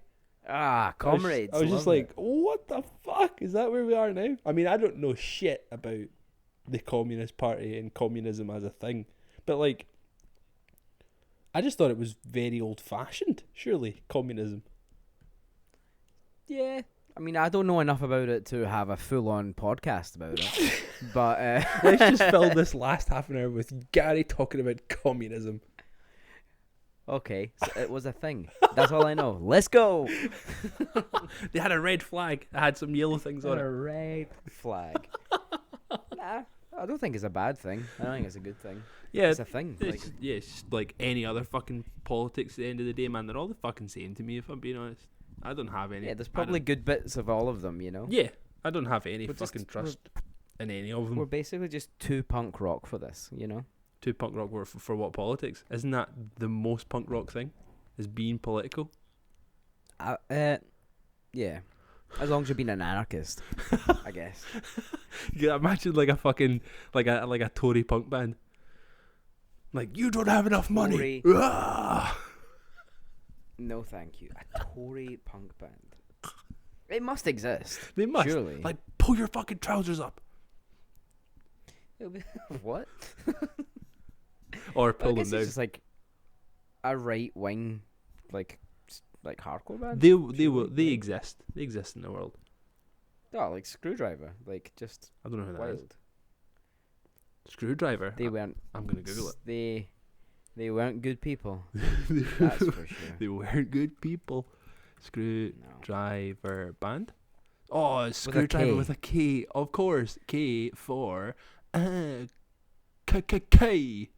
Ah, comrades. I was just like, what the fuck? Is that where we are now? I mean, I don't know shit about the Communist Party and communism as a thing. But, like, I just thought it was very old-fashioned, surely, communism. Yeah. I mean, I don't know enough about it to have a full-on podcast about it. But Let's just fill this last half an hour with Gary talking about communism. okay, so it was a thing. That's all I know. Let's go. They had a red flag. It had some yellow things on A it. red flag. Nah, I don't think it's a bad thing. I don't think it's a good thing. Yeah, It's a thing. Like, it's just like any other fucking politics at the end of the day, man. They're all the fucking same to me, if I'm being honest. I don't have any. yeah, there's probably good bits of all of them, you know? Yeah, I don't have any We're just- fucking trust in any of them. We're basically just too punk rock for this, you know? Two punk rock were for what politics? Isn't that the most punk rock thing? Is being political? Yeah. As long as you're being an anarchist, I guess. Yeah, imagine like a fucking like a Tory punk band. Like, you don't have enough money. Tory. Ah! No, thank you. A Tory punk band. It must exist. They must. Surely. Like, pull your fucking trousers up. It'll be what? Or I pull them guess down. it's just like a right wing, like hardcore band. They exist. They exist in the world. Oh, like Screwdriver, like just I don't know who that is. wild. Screwdriver. They weren't. I'm gonna Google it. They weren't good people. That's for sure. They weren't good people. No. Screwdriver band. Oh, it's With a Screwdriver K. with a K. Of course, K for K.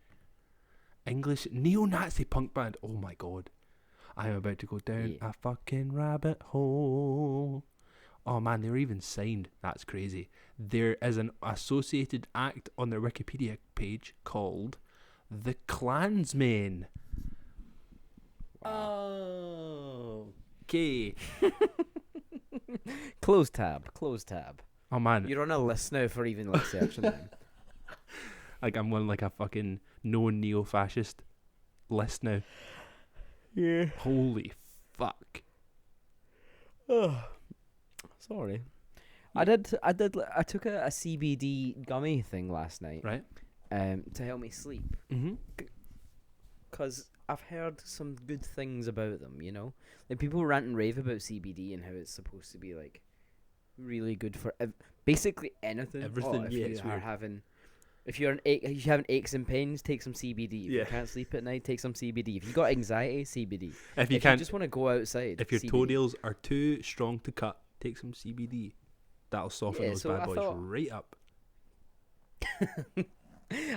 English neo-Nazi punk band. Oh my god, I am about to go down Yeah. a fucking rabbit hole. Oh man, they were even signed. That's crazy. There is an associated act on their Wikipedia page called the Clansmen. Oh. Okay. Close tab. Close tab. Oh man, You're on a list now for even like searching them. like I'm on like a fucking known neo-fascist list now. Yeah. Holy fuck. Oh, sorry. I took a CBD gummy thing last night. Right. To help me sleep. Mm-hmm. Because I've heard some good things about them, you know? Like, people rant and rave about CBD and how it's supposed to be, like, really good for basically anything. Everything, if yeah, you it's are weird. having... If you're if you're having aches and pains, take some CBD. If Yeah. you can't sleep at night, take some CBD. If you got anxiety, CBD. If you If can't, you just want to go outside, if your CBD. toenails are too strong to cut, take some CBD. That'll soften Yeah, those so bad I boys thought- right up.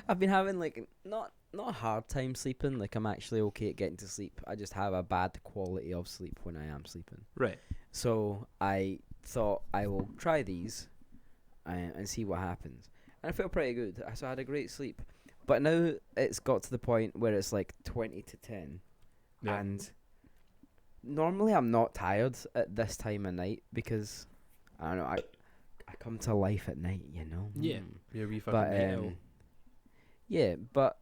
I've been having like not a hard time sleeping. Like, I'm actually okay at getting to sleep. I just have a bad quality of sleep when I am sleeping. Right. So I thought I will try these and see what happens. And I felt pretty good. So I had a great sleep. But now it's got to the point where it's like 20 to 10. Yeah. And normally I'm not tired at this time of night because, I don't know, I come to life at night, you know? Yeah. Mm. You're a wee fucking But night owl. yeah, but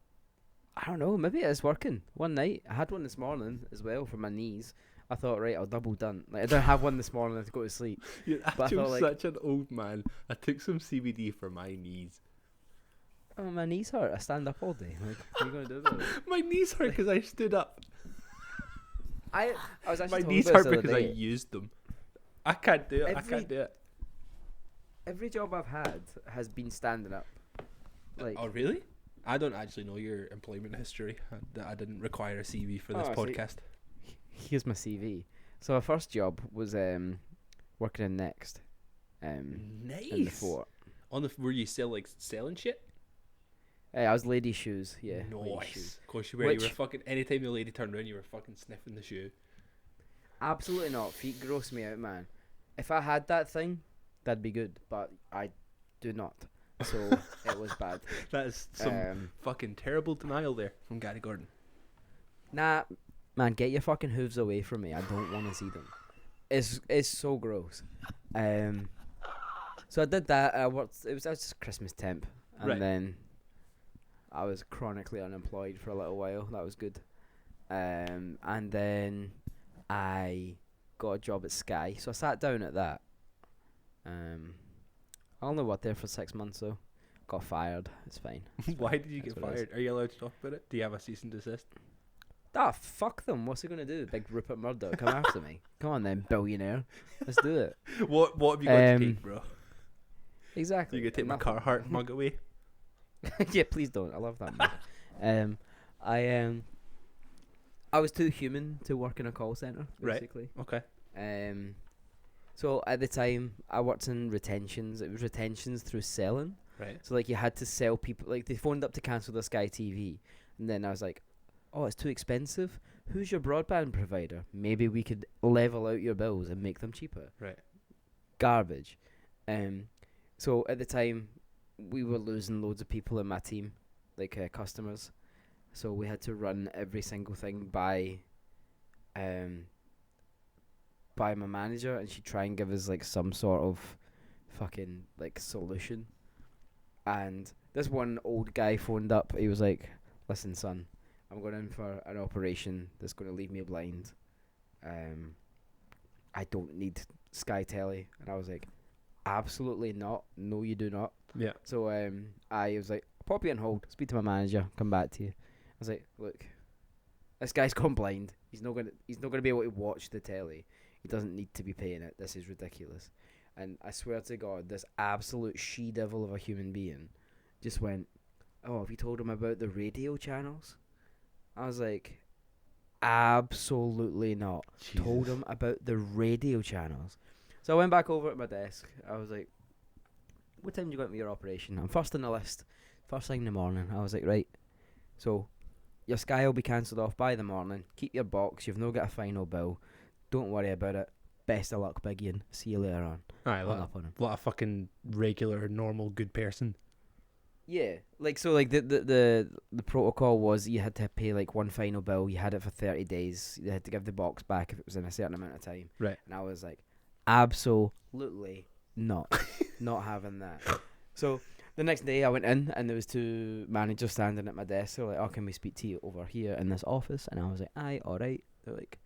I don't know. Maybe it's working. One night I had one this morning as well for my knees. I thought, right, I'll double done. Like, I don't have one this morning to go to sleep. You're but I actually felt like- such an old man. I took some CBD for my knees. Oh, my knees hurt. I stand up all day. Like, what are you gonna do about it? My knees hurt because I stood up. I was actually My talking knees about hurt this the because other I day. used them. I can't do it. I Every- can't do it. Every job I've had has been standing up. Like, Oh really? I don't actually know your employment history. I didn't require a CV for this Oh, I see. podcast. here's my CV. So my first job was working in Next. In the Nice. fort. On the were you still like selling shit? I was lady shoes. Yeah. lady Nice. shoes. Of course you were. You were Which- fucking. Anytime the lady turned around, you were fucking sniffing the shoe. Absolutely not. Feet gross me out, man. If I had that thing, that'd be good. But I do not. So it was bad. That is some fucking terrible denial there from Gary Gordon. Nah, man, get your fucking hooves away from me. I don't want to see them. It's so gross. So I did that. I was just Christmas temp, and Right. then I was chronically unemployed for a little while. That was good. And then I got a job at Sky, so I sat down at that. I only worked there for 6 months though, got fired. It's fine. Why did you That's get what it is. fired? Are you allowed to talk about it? Do you have a cease and desist? Fuck them. What's he gonna do? Big Rupert Murdoch, come after me. Come on then, billionaire. Let's do it. What have you got to take, bro? Exactly. You gonna take my Nothing. Carhartt mug away? Yeah, please don't. I love that mug. I was too human to work in a call center, basically. Okay. So at the time, I worked in retentions. It was retentions through selling. Right. So like you had to sell people. Like they phoned up to cancel the Sky TV, and then I was like, "Oh, it's too expensive. Who's your broadband provider? Maybe we could level out your bills and make them cheaper." Right. Garbage. So at the time, we were losing loads of people in my team, like customers. So we had to run every single thing by my manager, and she'd try and give us like some sort of fucking like solution. And this one old guy phoned up. He was like, "Listen, son, I'm going in for an operation that's going to leave me blind. I don't need Sky Telly." And I was like, "Absolutely not. No, you do not." Yeah. So I was like, "Pop you on hold. Speak to my manager. Come back to you." I was like, "Look, this guy's gone blind. He's not gonna be able to watch the telly. He doesn't need to be paying it. This is ridiculous." And I swear to God, this absolute she-devil of a human being just went, "Oh, have you told him about the radio channels?" I was like, "Absolutely not." Jesus. Told him about the radio channels. So I went back over at my desk. I was like, "What time do you go into your operation?" I'm first on the list. First thing in the morning. I was like, "Right. So your Sky will be cancelled off by the morning. Keep your box. You've no got a final bill. Don't worry about it. Best of luck, Big Ian. See you later on." Alright, Hung up on him. what a fucking regular, normal, good person. Yeah, like so, like the protocol was you had to pay like one final bill. You had it for 30 days. You had to give the box back if it was in a certain amount of time. Right. And I was like, absolutely not, not having that. So the next day I went in and there was two managers standing at my desk. They're like, "Oh, can we speak to you over here in this office?" And I was like, "Aye, all right." They're like,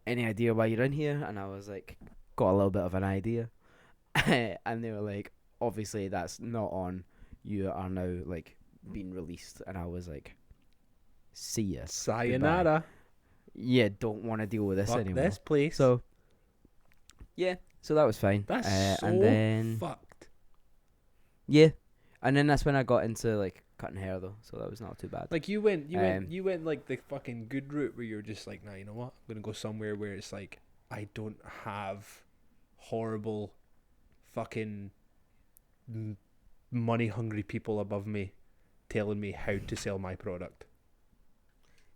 "Any idea why you're in here?" And I was like, "Got a little bit of an idea." And they were like, "Obviously that's not on. You are now like being released." And I was like, "See ya. Sayonara. Yeah, don't want to deal with this Fuck anymore." this place. So yeah, so that was fine. That's and then fucked. yeah, and then that's when I got into like cutting hair though, so that was not too bad. Like you went like the fucking good route where you're just like, "Nah, you know what? I'm gonna go somewhere where it's like I don't have horrible, fucking money hungry people above me telling me how to sell my product."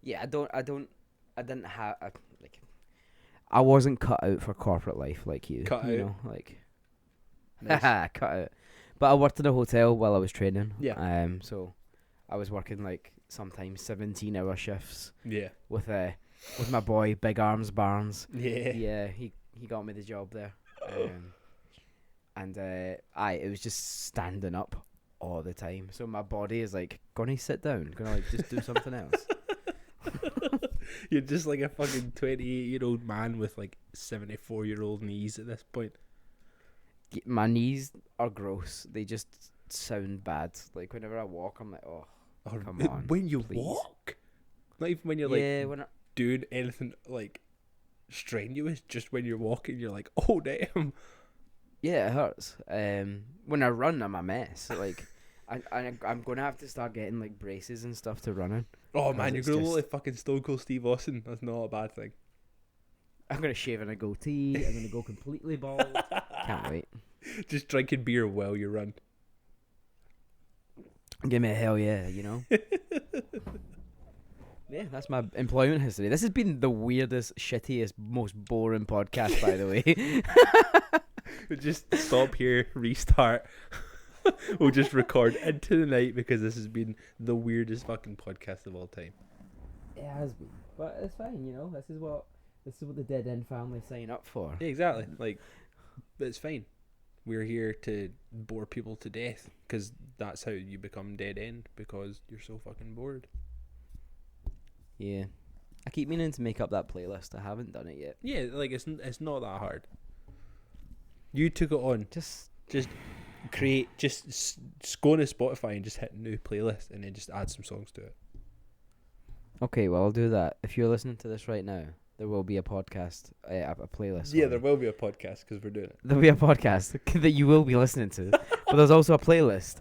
Yeah, I didn't have like I wasn't cut out for corporate life like you. Cut you out. know, like Nice. cut out. But I worked in a hotel while I was training. Yeah. So I was working like sometimes 17-hour shifts Yeah. with my boy Big Arms Barnes. Yeah. Yeah, he got me the job there. And it was just standing up all the time. So my body is like, "Gonna sit down, gonna like just do something else." You're just like a fucking 28-year-old man with like 74-year-old knees at this point. My knees are gross. They just sound bad. Like whenever I walk, I'm like, "Oh, Or come on." when you please. walk, not even when you're like Yeah, when doing anything like strenuous, just when you're walking, you're like, "Oh damn." yeah, it hurts. When I run, I'm a mess. Like, I'm gonna have to start getting like braces and stuff to run in. Oh man, you're it's gonna look just- like fucking Stone Cold Steve Austin. That's not a bad thing. I'm gonna shave in a goatee. I'm gonna go completely bald. Can't wait. Just drinking beer while you run. Give me a hell yeah, you know. Yeah, that's my employment history. This has been the weirdest, shittiest, most boring podcast, by the way. Just stop here, restart. We'll just record into the night because this has been the weirdest fucking podcast of all time. It has been, but it's fine, you know. This is what the Dead End family sign up for. Yeah, exactly. Like, but it's fine. We're here to bore people to death because that's how you become dead end, because you're so fucking bored. Yeah, I keep meaning to make up that playlist. I haven't done it yet. Yeah, like it's not that hard. You took it on. Just create, just go on to Spotify and just hit new playlist and then just add some songs to it. Okay, well, I'll do that. If you're listening to this right now, there will be a podcast, a playlist. Yeah, sorry. there will be a podcast because we're doing it. There'll be a podcast that you will be listening to. But there's also a playlist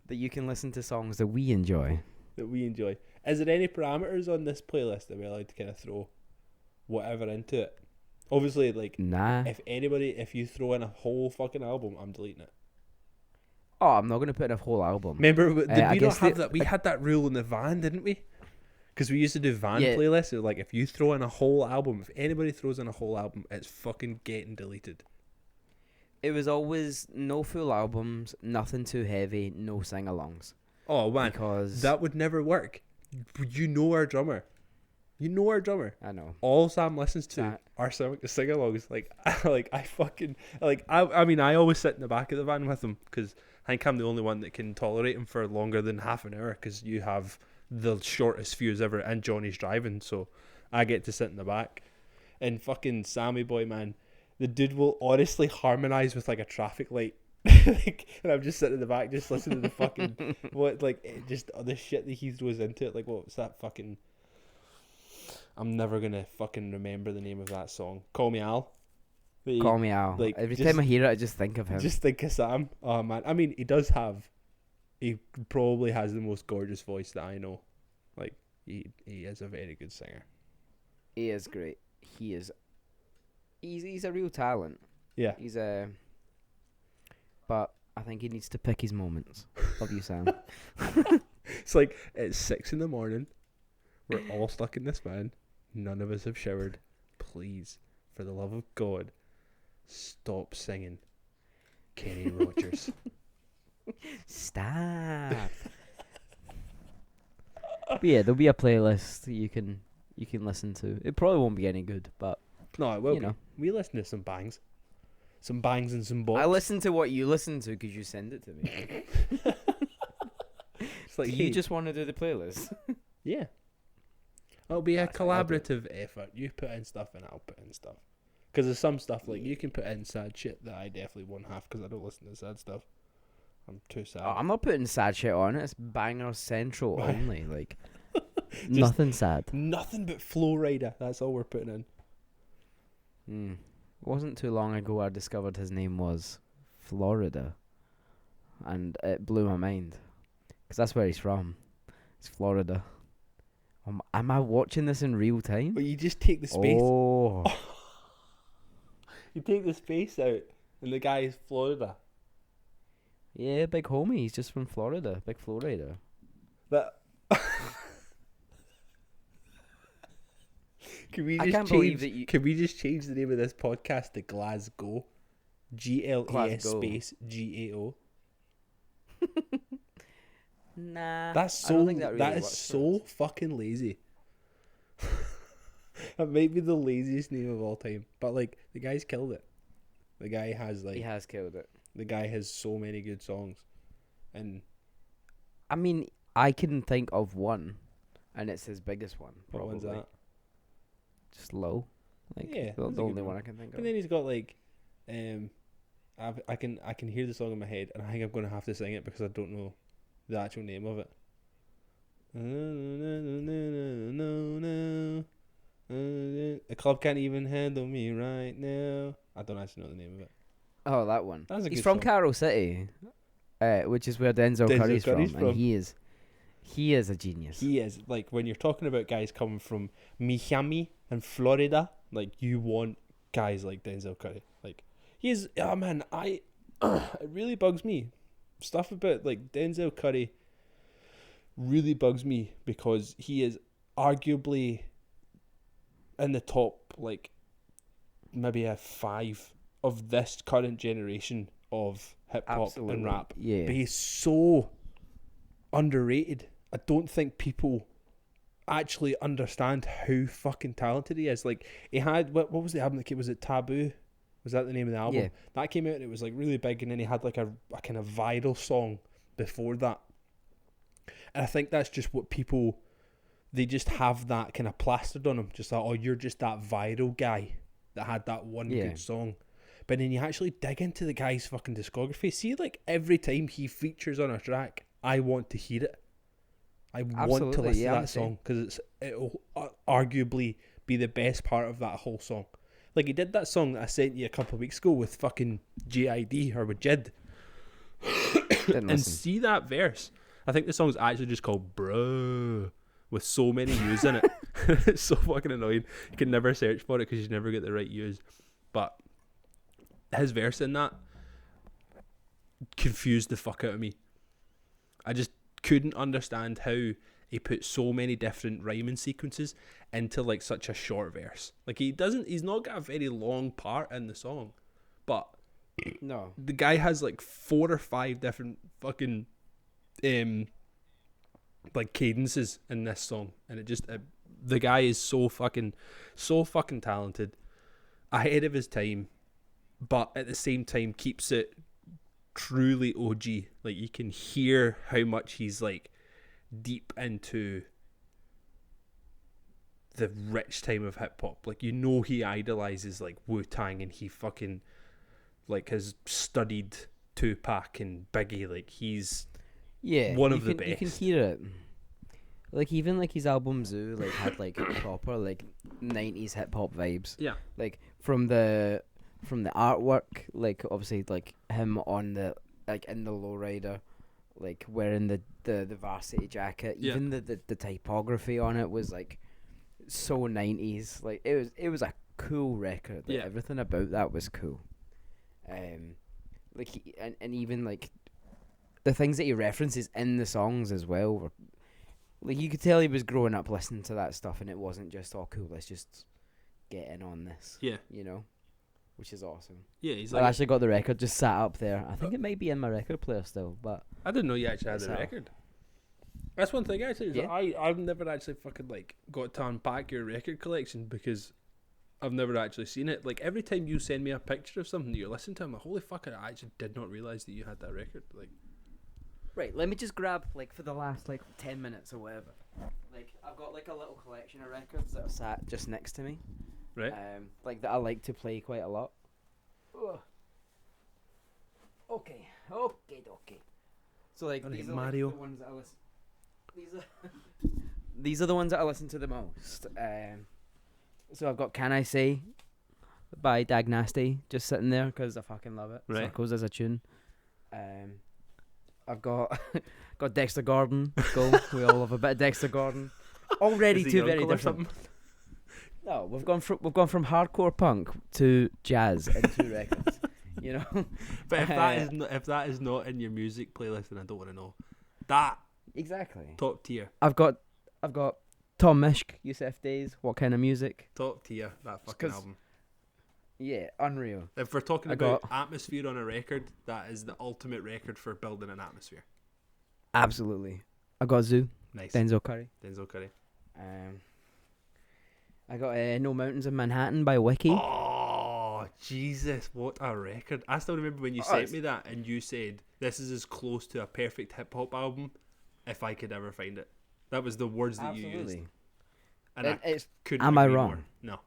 that you can listen to songs that we enjoy. That we enjoy. Is there any parameters on this playlist that we're allowed to kind of throw whatever into it? Obviously, like, Nah. if you throw in a whole fucking album, I'm deleting it. Oh, I'm not going to put in a whole album. Remember, did we not have the- that? We had that rule in the van, didn't we? Because we used to do van Yeah. playlists. It was like, if you throw in a whole album, if anybody throws in a whole album, it's fucking getting deleted. It was always no full albums, nothing too heavy, no sing-alongs. Oh, man. Because That would never work. You know our drummer. I know. All Sam listens to are sing-alongs. I mean, I always sit in the back of the van with him because I think I'm the only one that can tolerate him for longer than half an hour because you have the shortest fuse ever and Johnny's driving, so I get to sit in the back. And fucking Sammy boy, man, the dude will honestly harmonize with like a traffic light. And I'm just sitting in the back just listening to the fucking just the shit that he throws into it. Like, what's that fucking... I'm never gonna fucking remember the name of that song. Call Me Al. Call Me Al. like, Every just- time I hear it, I just think of him. Just think of Sam. Oh man, I mean, he probably has the most gorgeous voice that I know. Like, he is a very good singer. He is great. He's a real talent. Yeah. But I think he needs to pick his moments. Love you, Sam. It's like, it's 6 a.m. We're all stuck in this van. None of us have showered. Please, for the love of God, stop singing Kenny Rogers. Stop. But yeah, there'll be a playlist that you can listen to. It probably won't be any good, but No, it will you be. know. We listen to some bangs. Some bangs and some bops. I listen to what you listen to because you send it to me. It's like, Do hey, you just want to do the playlist? yeah. It'll be a That's what I'll do. collaborative effort. You put in stuff and I'll put in stuff. Because there's some stuff, like, you can put in sad shit that I definitely won't have because I don't listen to sad stuff. I'm too sad. Oh, I'm not putting sad shit on it. It's banger central Right. only. Like, nothing sad. Nothing but Flow Rider. That's all we're putting in. It wasn't too long ago I discovered his name was Florida. And it blew my mind. Because that's where he's from. It's Florida. Am I watching this in real time? But you just take the space. Oh. You take the space out, and the guy is Florida. Yeah, big homie. He's just from Florida. Big Florida. That. Can we I just can't believe change? that you- Can we just change the name of this podcast to Glasgow? GLAS Glasgow. space GAO. Nah. That's I so. don't think that really that is works for so us. fucking lazy. That might be the laziest name of all time, but like the guy's killed it. The guy has He has killed it. the guy has so many good songs, and I mean, I can think of one, and it's his biggest one. what Probably. one's that? Just Low. Like, Yeah, the that's a only good one one. I can think of. But then he's got like, I can hear the song in my head, and I think I'm gonna have to sing it because I don't know the actual name of it. The club can't even handle me right now. I don't actually know the name of it. Oh, that one. That's a He's good from song. Carroll City, which is where Denzel Curry's from, and he is a genius. He is, like, when you're talking about guys coming from Miami and Florida, like, you want guys like Denzel Curry. Like, he's, oh man, it really bugs me. Stuff about, like, Denzel Curry really bugs me because he is arguably in the top, like, maybe a 5 of this current generation of hip hop Absolutely. and rap. Yeah. But he's so underrated. I don't think people actually understand how fucking talented he is. Like, he had, what was the album that came? Was it Taboo? Was that the name of the album? Yeah. That came out and it was like really big, and then he had like a kind of viral song before that. And I think that's just what people, they just have that kind of plastered on him. Just like, oh, you're just that viral guy that had that one Yeah. good song. But then you actually dig into the guy's fucking discography. See, like, every time he features on a track, I want to hear it. I want to listen to that song because it'll arguably be the best part of that whole song. Like, he did that song that I sent you a couple of weeks ago with fucking JID or with Jid. And see that verse. I think the song's actually just called Bruh, with so many U's in it. It's so fucking annoying. You can never search for it because you never get the right U's. But his verse in that confused the fuck out of me. I just couldn't understand how he put so many different rhyming sequences into like such a short verse. Like, he's not got a very long part in the song, but no, the guy has like 4 or 5 different fucking like cadences in this song, and it just the guy is so fucking talented, ahead of his time, but at the same time keeps it truly OG. Like, you can hear how much he's like deep into the rich time of hip hop. Like, you know, he idolizes like Wu-Tang, and he fucking like has studied Tupac and Biggie. Like, he's one of the best. You can hear it. Like, even like his album Zoo like had like proper like 90s hip hop vibes. Yeah. Like from the artwork, like obviously like him on the like in the lowrider, like wearing the varsity jacket. Even the typography on it was like so 90s. Like, it was a cool record. Like, everything about that was cool. Like and even like the things that he references in the songs as well were, like, you could tell he was growing up listening to that stuff, and it wasn't just, oh cool, let's just get in on this. Yeah. You know? Which is awesome. Yeah, he's like, I actually got the record just sat up there. I think it might be in my record player still, but I didn't know you actually had the record. That's one thing actually. Yeah. I've never actually fucking like got to unpack your record collection because I've never actually seen it. Like, every time you send me a picture of something that you're listening to, I'm like, holy fuck, I actually did not realise that you had that record. Like, right, let me just grab, like, for the last, like, 10 minutes or whatever. Like, I've got, like, a little collection of records that are sat just next to me. Right. Like, that I like to play quite a lot. Ugh. Okay. So, like, these are, like, the ones that I listen... These are the ones that I listen to the most. So I've got Can I Say by Dag Nasty just sitting there because I fucking love it. Right. Circles as a tune. I've got Dexter Gordon. Go. We all love a bit of Dexter Gordon. Already two very different. No, we've gone from hardcore punk to jazz in 2 records. You know. But if that is not in your music playlist, then I don't want to know. That exactly. Top tier. I've got Tom Mishk, Yusef Days, What Kind of Music? Top tier, that fucking album. Yeah, unreal. If we're talking about atmosphere on a record, that is the ultimate record for building an atmosphere. Absolutely. I got Zoo. Nice. Denzel Curry. I got No Mountains in Manhattan by Wiki. Oh, Jesus, what a record. I still remember when you sent me that and you said, this is as close to a perfect hip-hop album if I could ever find it. That was the words that you used. And I couldn't Am I agree wrong? More. No.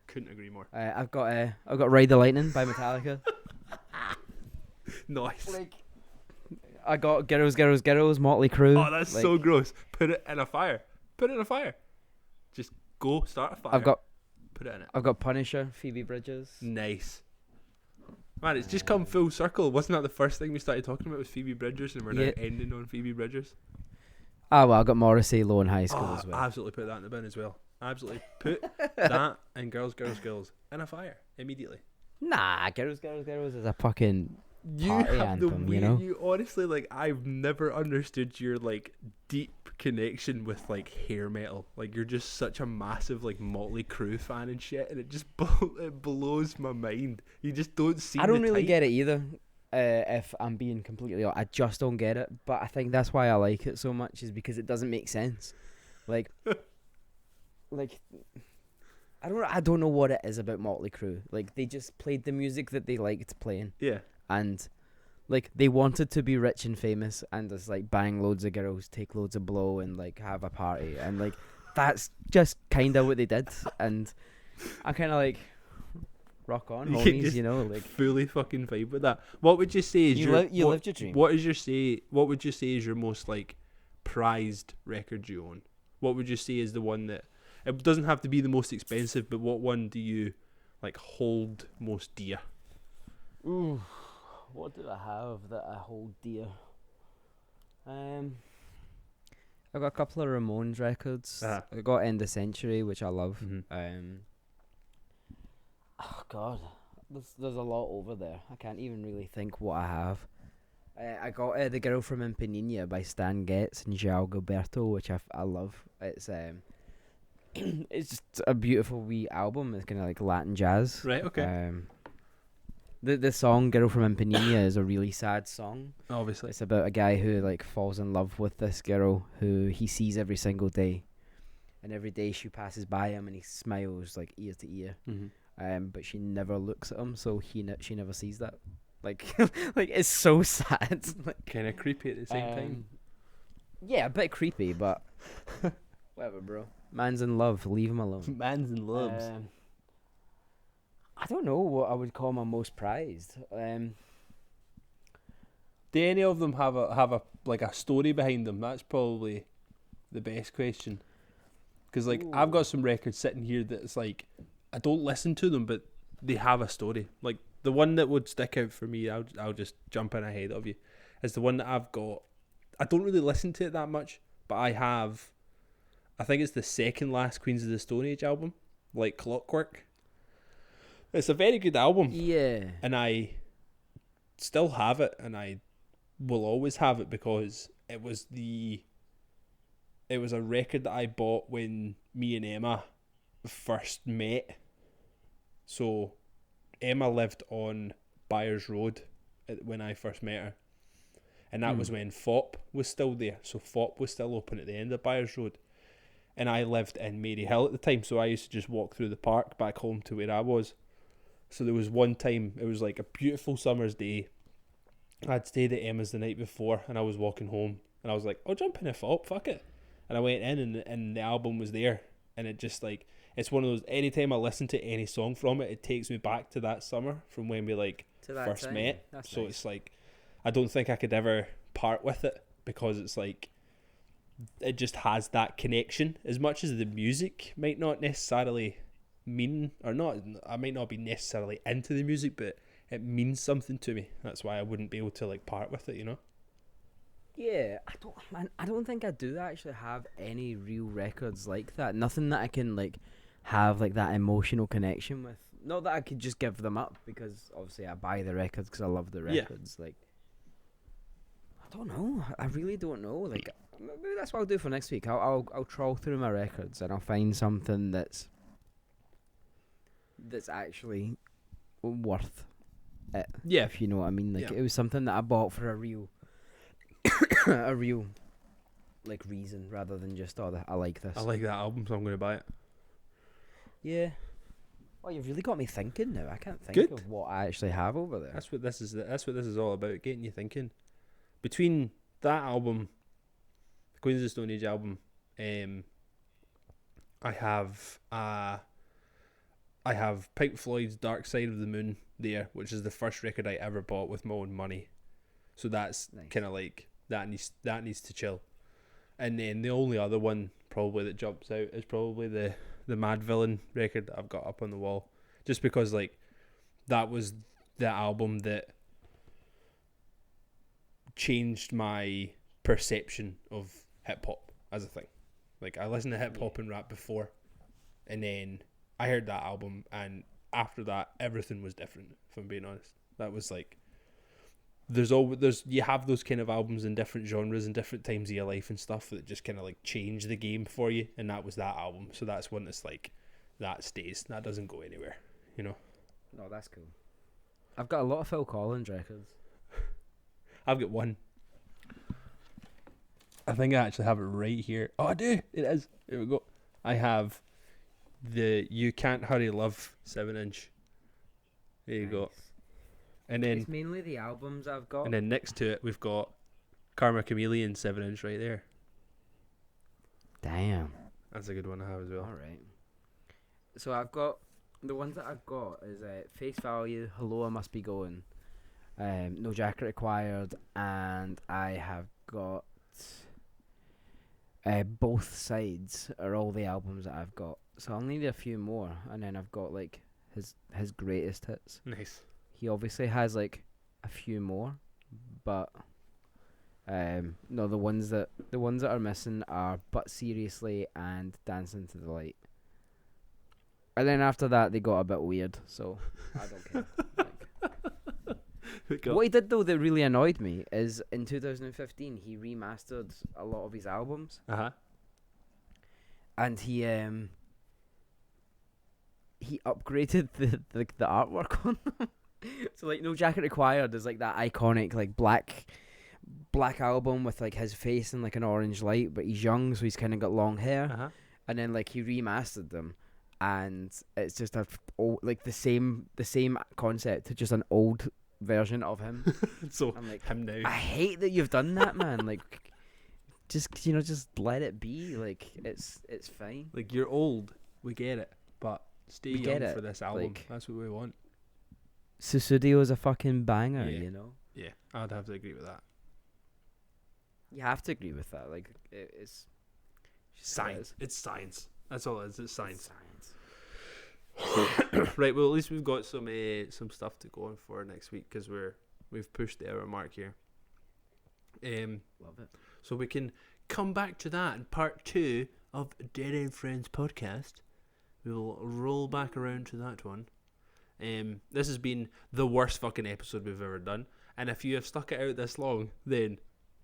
Couldn't agree more. I've got Ride the Lightning by Metallica. Nice. Like, I got Girls, Motley Crue. Oh, that's so gross. Put it in a fire. Just go start a fire. Put it in it. I've got Punisher, Phoebe Bridgers. Nice. Man, it's just come full circle. Wasn't that the first thing we started talking about was Phoebe Bridgers, and we're now ending on Phoebe Bridgers? Ah, well, I got Morrissey, Low and High School as well. Absolutely put that in the bin as well. Absolutely put that and Girls in a fire immediately. Nah, Girls is a fucking party anthem, you know? You honestly, like, I've never understood your, like, deep connection with, like, hair metal. Like, you're just such a massive, like, Motley Crue fan and shit, and it just it blows my mind. You just don't see I don't really get it either. If I'm being completely honest, I just don't get it. But I think that's why I like it so much, is because it doesn't make sense. Like, I don't know what it is about Motley Crue. Like, they just played the music that they liked playing. Yeah. And, like, they wanted to be rich and famous and just, like, bang loads of girls, take loads of blow, and, like, have a party. And, like, that's just kind of what they did. And I'm kind of like, rock on, You can homies. just You know, like fully fucking vibe with that. What would you say is you your lived your dream. What would you say is your most like prized record you own? What would you say is the one that, it doesn't have to be the most expensive, but what one do you like hold most dear? Ooh, what do I have that I hold dear? I got a couple of Ramones records. Uh-huh. I got End of Century, which I love. Mhm. Oh God, there's a lot over there. I can't even really think what I have. I got The Girl from Empaninya by Stan Getz and João Gilberto, which I love. It's it's just a beautiful wee album. It's kind of like Latin jazz. Right. Okay. The song Girl from Empaninya is a really sad song. Obviously. It's about a guy who like falls in love with this girl who he sees every single day, and every day she passes by him and he smiles like ear to ear. But she never looks at him, so she never sees that. Like, like it's so sad. Like, Kind of creepy at the same time. Yeah, a bit creepy, but whatever, bro. Man's in love. Leave him alone. Man's in loves. I don't know what I would call my most prized. Do any of them have a like a story behind them? That's probably the best question. Because like I've got some records sitting here that's like I don't listen to them, but they have a story. Like the one that would stick out for me, I'll just jump in ahead of you, is the one that I've got. I don't really listen to it that much, but I think it's the second last Queens of the Stone Age album, Like Clockwork. It's a very good album. Yeah. And I still have it, and I will always have it because it was a record that I bought when me and Emma first met. So Emma lived on Byers Road when I first met her, and that was when FOP was still there. So FOP was still open at the end of Byers Road, and I lived in Maryhill at the time, so I used to just walk through the park back home to where I was. So there was one time, it was like a beautiful summer's day. I'd stayed at Emma's the night before, and I was walking home, and I was like, I'll jump in a FOP, fuck it. And I went in, and the album was there, and it just like, it's one of those, anytime I listen to any song from it, it takes me back to that summer from when we like first met. That's so nice. It's like, I don't think I could ever part with it, because it's like, it just has that connection. As much as the music might not necessarily mean, or not, I might not be necessarily into the music, but it means something to me. That's why I wouldn't be able to like part with it, you know? Yeah, I don't think I do actually have any real records like that. Nothing that I can like have like that emotional connection with. Not that I could just give them up, because obviously I buy the records because I love the records. Like, I don't know. I really don't know. Like, maybe that's what I'll do for next week. I'll trawl through my records and I'll find something that's actually worth it. Yeah. If you know what I mean. Like, Yeah. it was something that I bought for a real a real like reason, rather than just I like this. I like that album, so I'm going to buy it. Yeah. Well, you've really got me thinking now. I can't think Good. of what I actually have over there. That's what this is all about, getting you thinking. Between that album, the Queens of the Stone Age album, I have Pink Floyd's Dark Side of the Moon there, which is the first record I ever bought with my own money. So that's Nice. kind of like that needs to chill. And then the only other one probably that jumps out is probably the Mad Villain record that I've got up on the wall, just because like that was the album that changed my perception of hip hop as a thing. Like, I listened to hip hop and rap before, and then I heard that album, and after that everything was different, if I'm being honest. That was like, you have those kind of albums in different genres and different times of your life and stuff that just kind of like change the game for you, and that was that album. So that's one that's like, that stays, that doesn't go anywhere, you know. No, that's cool. I've got a lot of Phil Collins records. I've got one. I think I actually have it right here. Oh, I do. It is. Here we go. I have the You Can't Hurry Love 7-inch. There you go. And then It's mainly the albums I've got. And then next to it, we've got Karma Chameleon 7-inch right there. Damn. That's a good one to have as well. All right. So I've got The ones that I've got is Face Value, Hello I Must Be Going, No Jacket Required, and I have got Both Sides are all the albums that I've got. So I'll need a few more, and then I've got like his greatest hits. Nice. He obviously has like a few more, but no, the ones that are missing are But Seriously and Dancing to the Light. And then after that, they got a bit weird, so I don't care. Like, what he did though that really annoyed me is in 2015 he remastered a lot of his albums. And he upgraded the artwork on them. So like No Jacket Required is like that iconic like black album with like his face in like an orange light, but he's young, so he's kind of got long hair. And then like he remastered them, and it's just like the same concept, just an old version of him. So I'm like, him now. I hate that you've done that, man. Like, just let it be. Like, it's fine. Like, you're old, we get it, but stay We young get it, for this album. like- That's what we want. Susudio's a fucking banger, Yeah. you know. Yeah, I'd have to agree with that. You have to agree with that. Like, it's just how it Science. is. It's science. That's all it is. It's It's science. science. Right. Well, at least we've got some stuff to go on for next week because we've pushed the hour mark here. Love it. So we can come back to that in part 2 of Dead End Friends podcast. We'll roll back around to that one. This has been the worst fucking episode we've ever done. And if you have stuck it out this long, then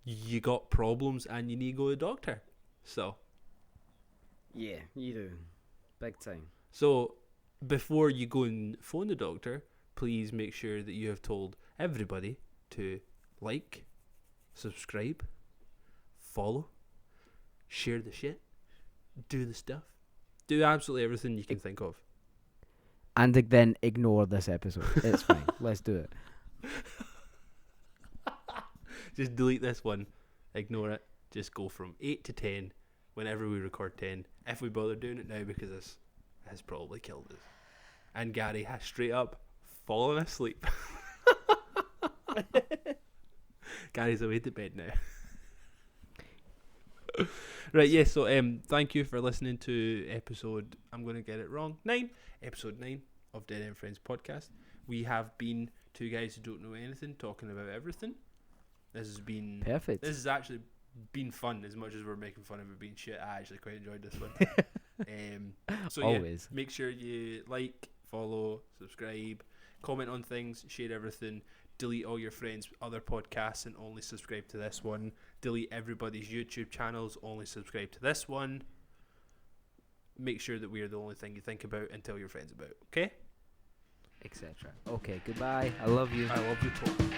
you got problems and you need to go to the doctor. So Yeah, you do. Big time. So, before you go and phone the doctor, please make sure that you have told everybody to like, subscribe, follow, share the shit, do the stuff. Do absolutely everything you can think of. And then ignore this episode. It's fine. Let's do it. Just delete this one, ignore it, just go from 8 to 10 whenever we record 10, if we bother doing it now, because this has probably killed us. And Gary has straight up fallen asleep. Gary's away to bed now. Right, yes, so thank you for listening to episode, I'm going to get it wrong, episode 9 of Dead End Friends podcast. We have been two guys who don't know anything, talking about everything. This has been Perfect. This has actually been fun, as much as we're making fun of it being shit. I actually quite enjoyed this one. So Always. yeah, make sure you like, follow, subscribe, comment on things, share everything, delete all your friends' other podcasts and only subscribe to this one. Delete everybody's YouTube channels, only subscribe to this one. Make sure that we are the only thing you think about and tell your friends about, okay? Etc. Okay, goodbye. I love you. I love you too.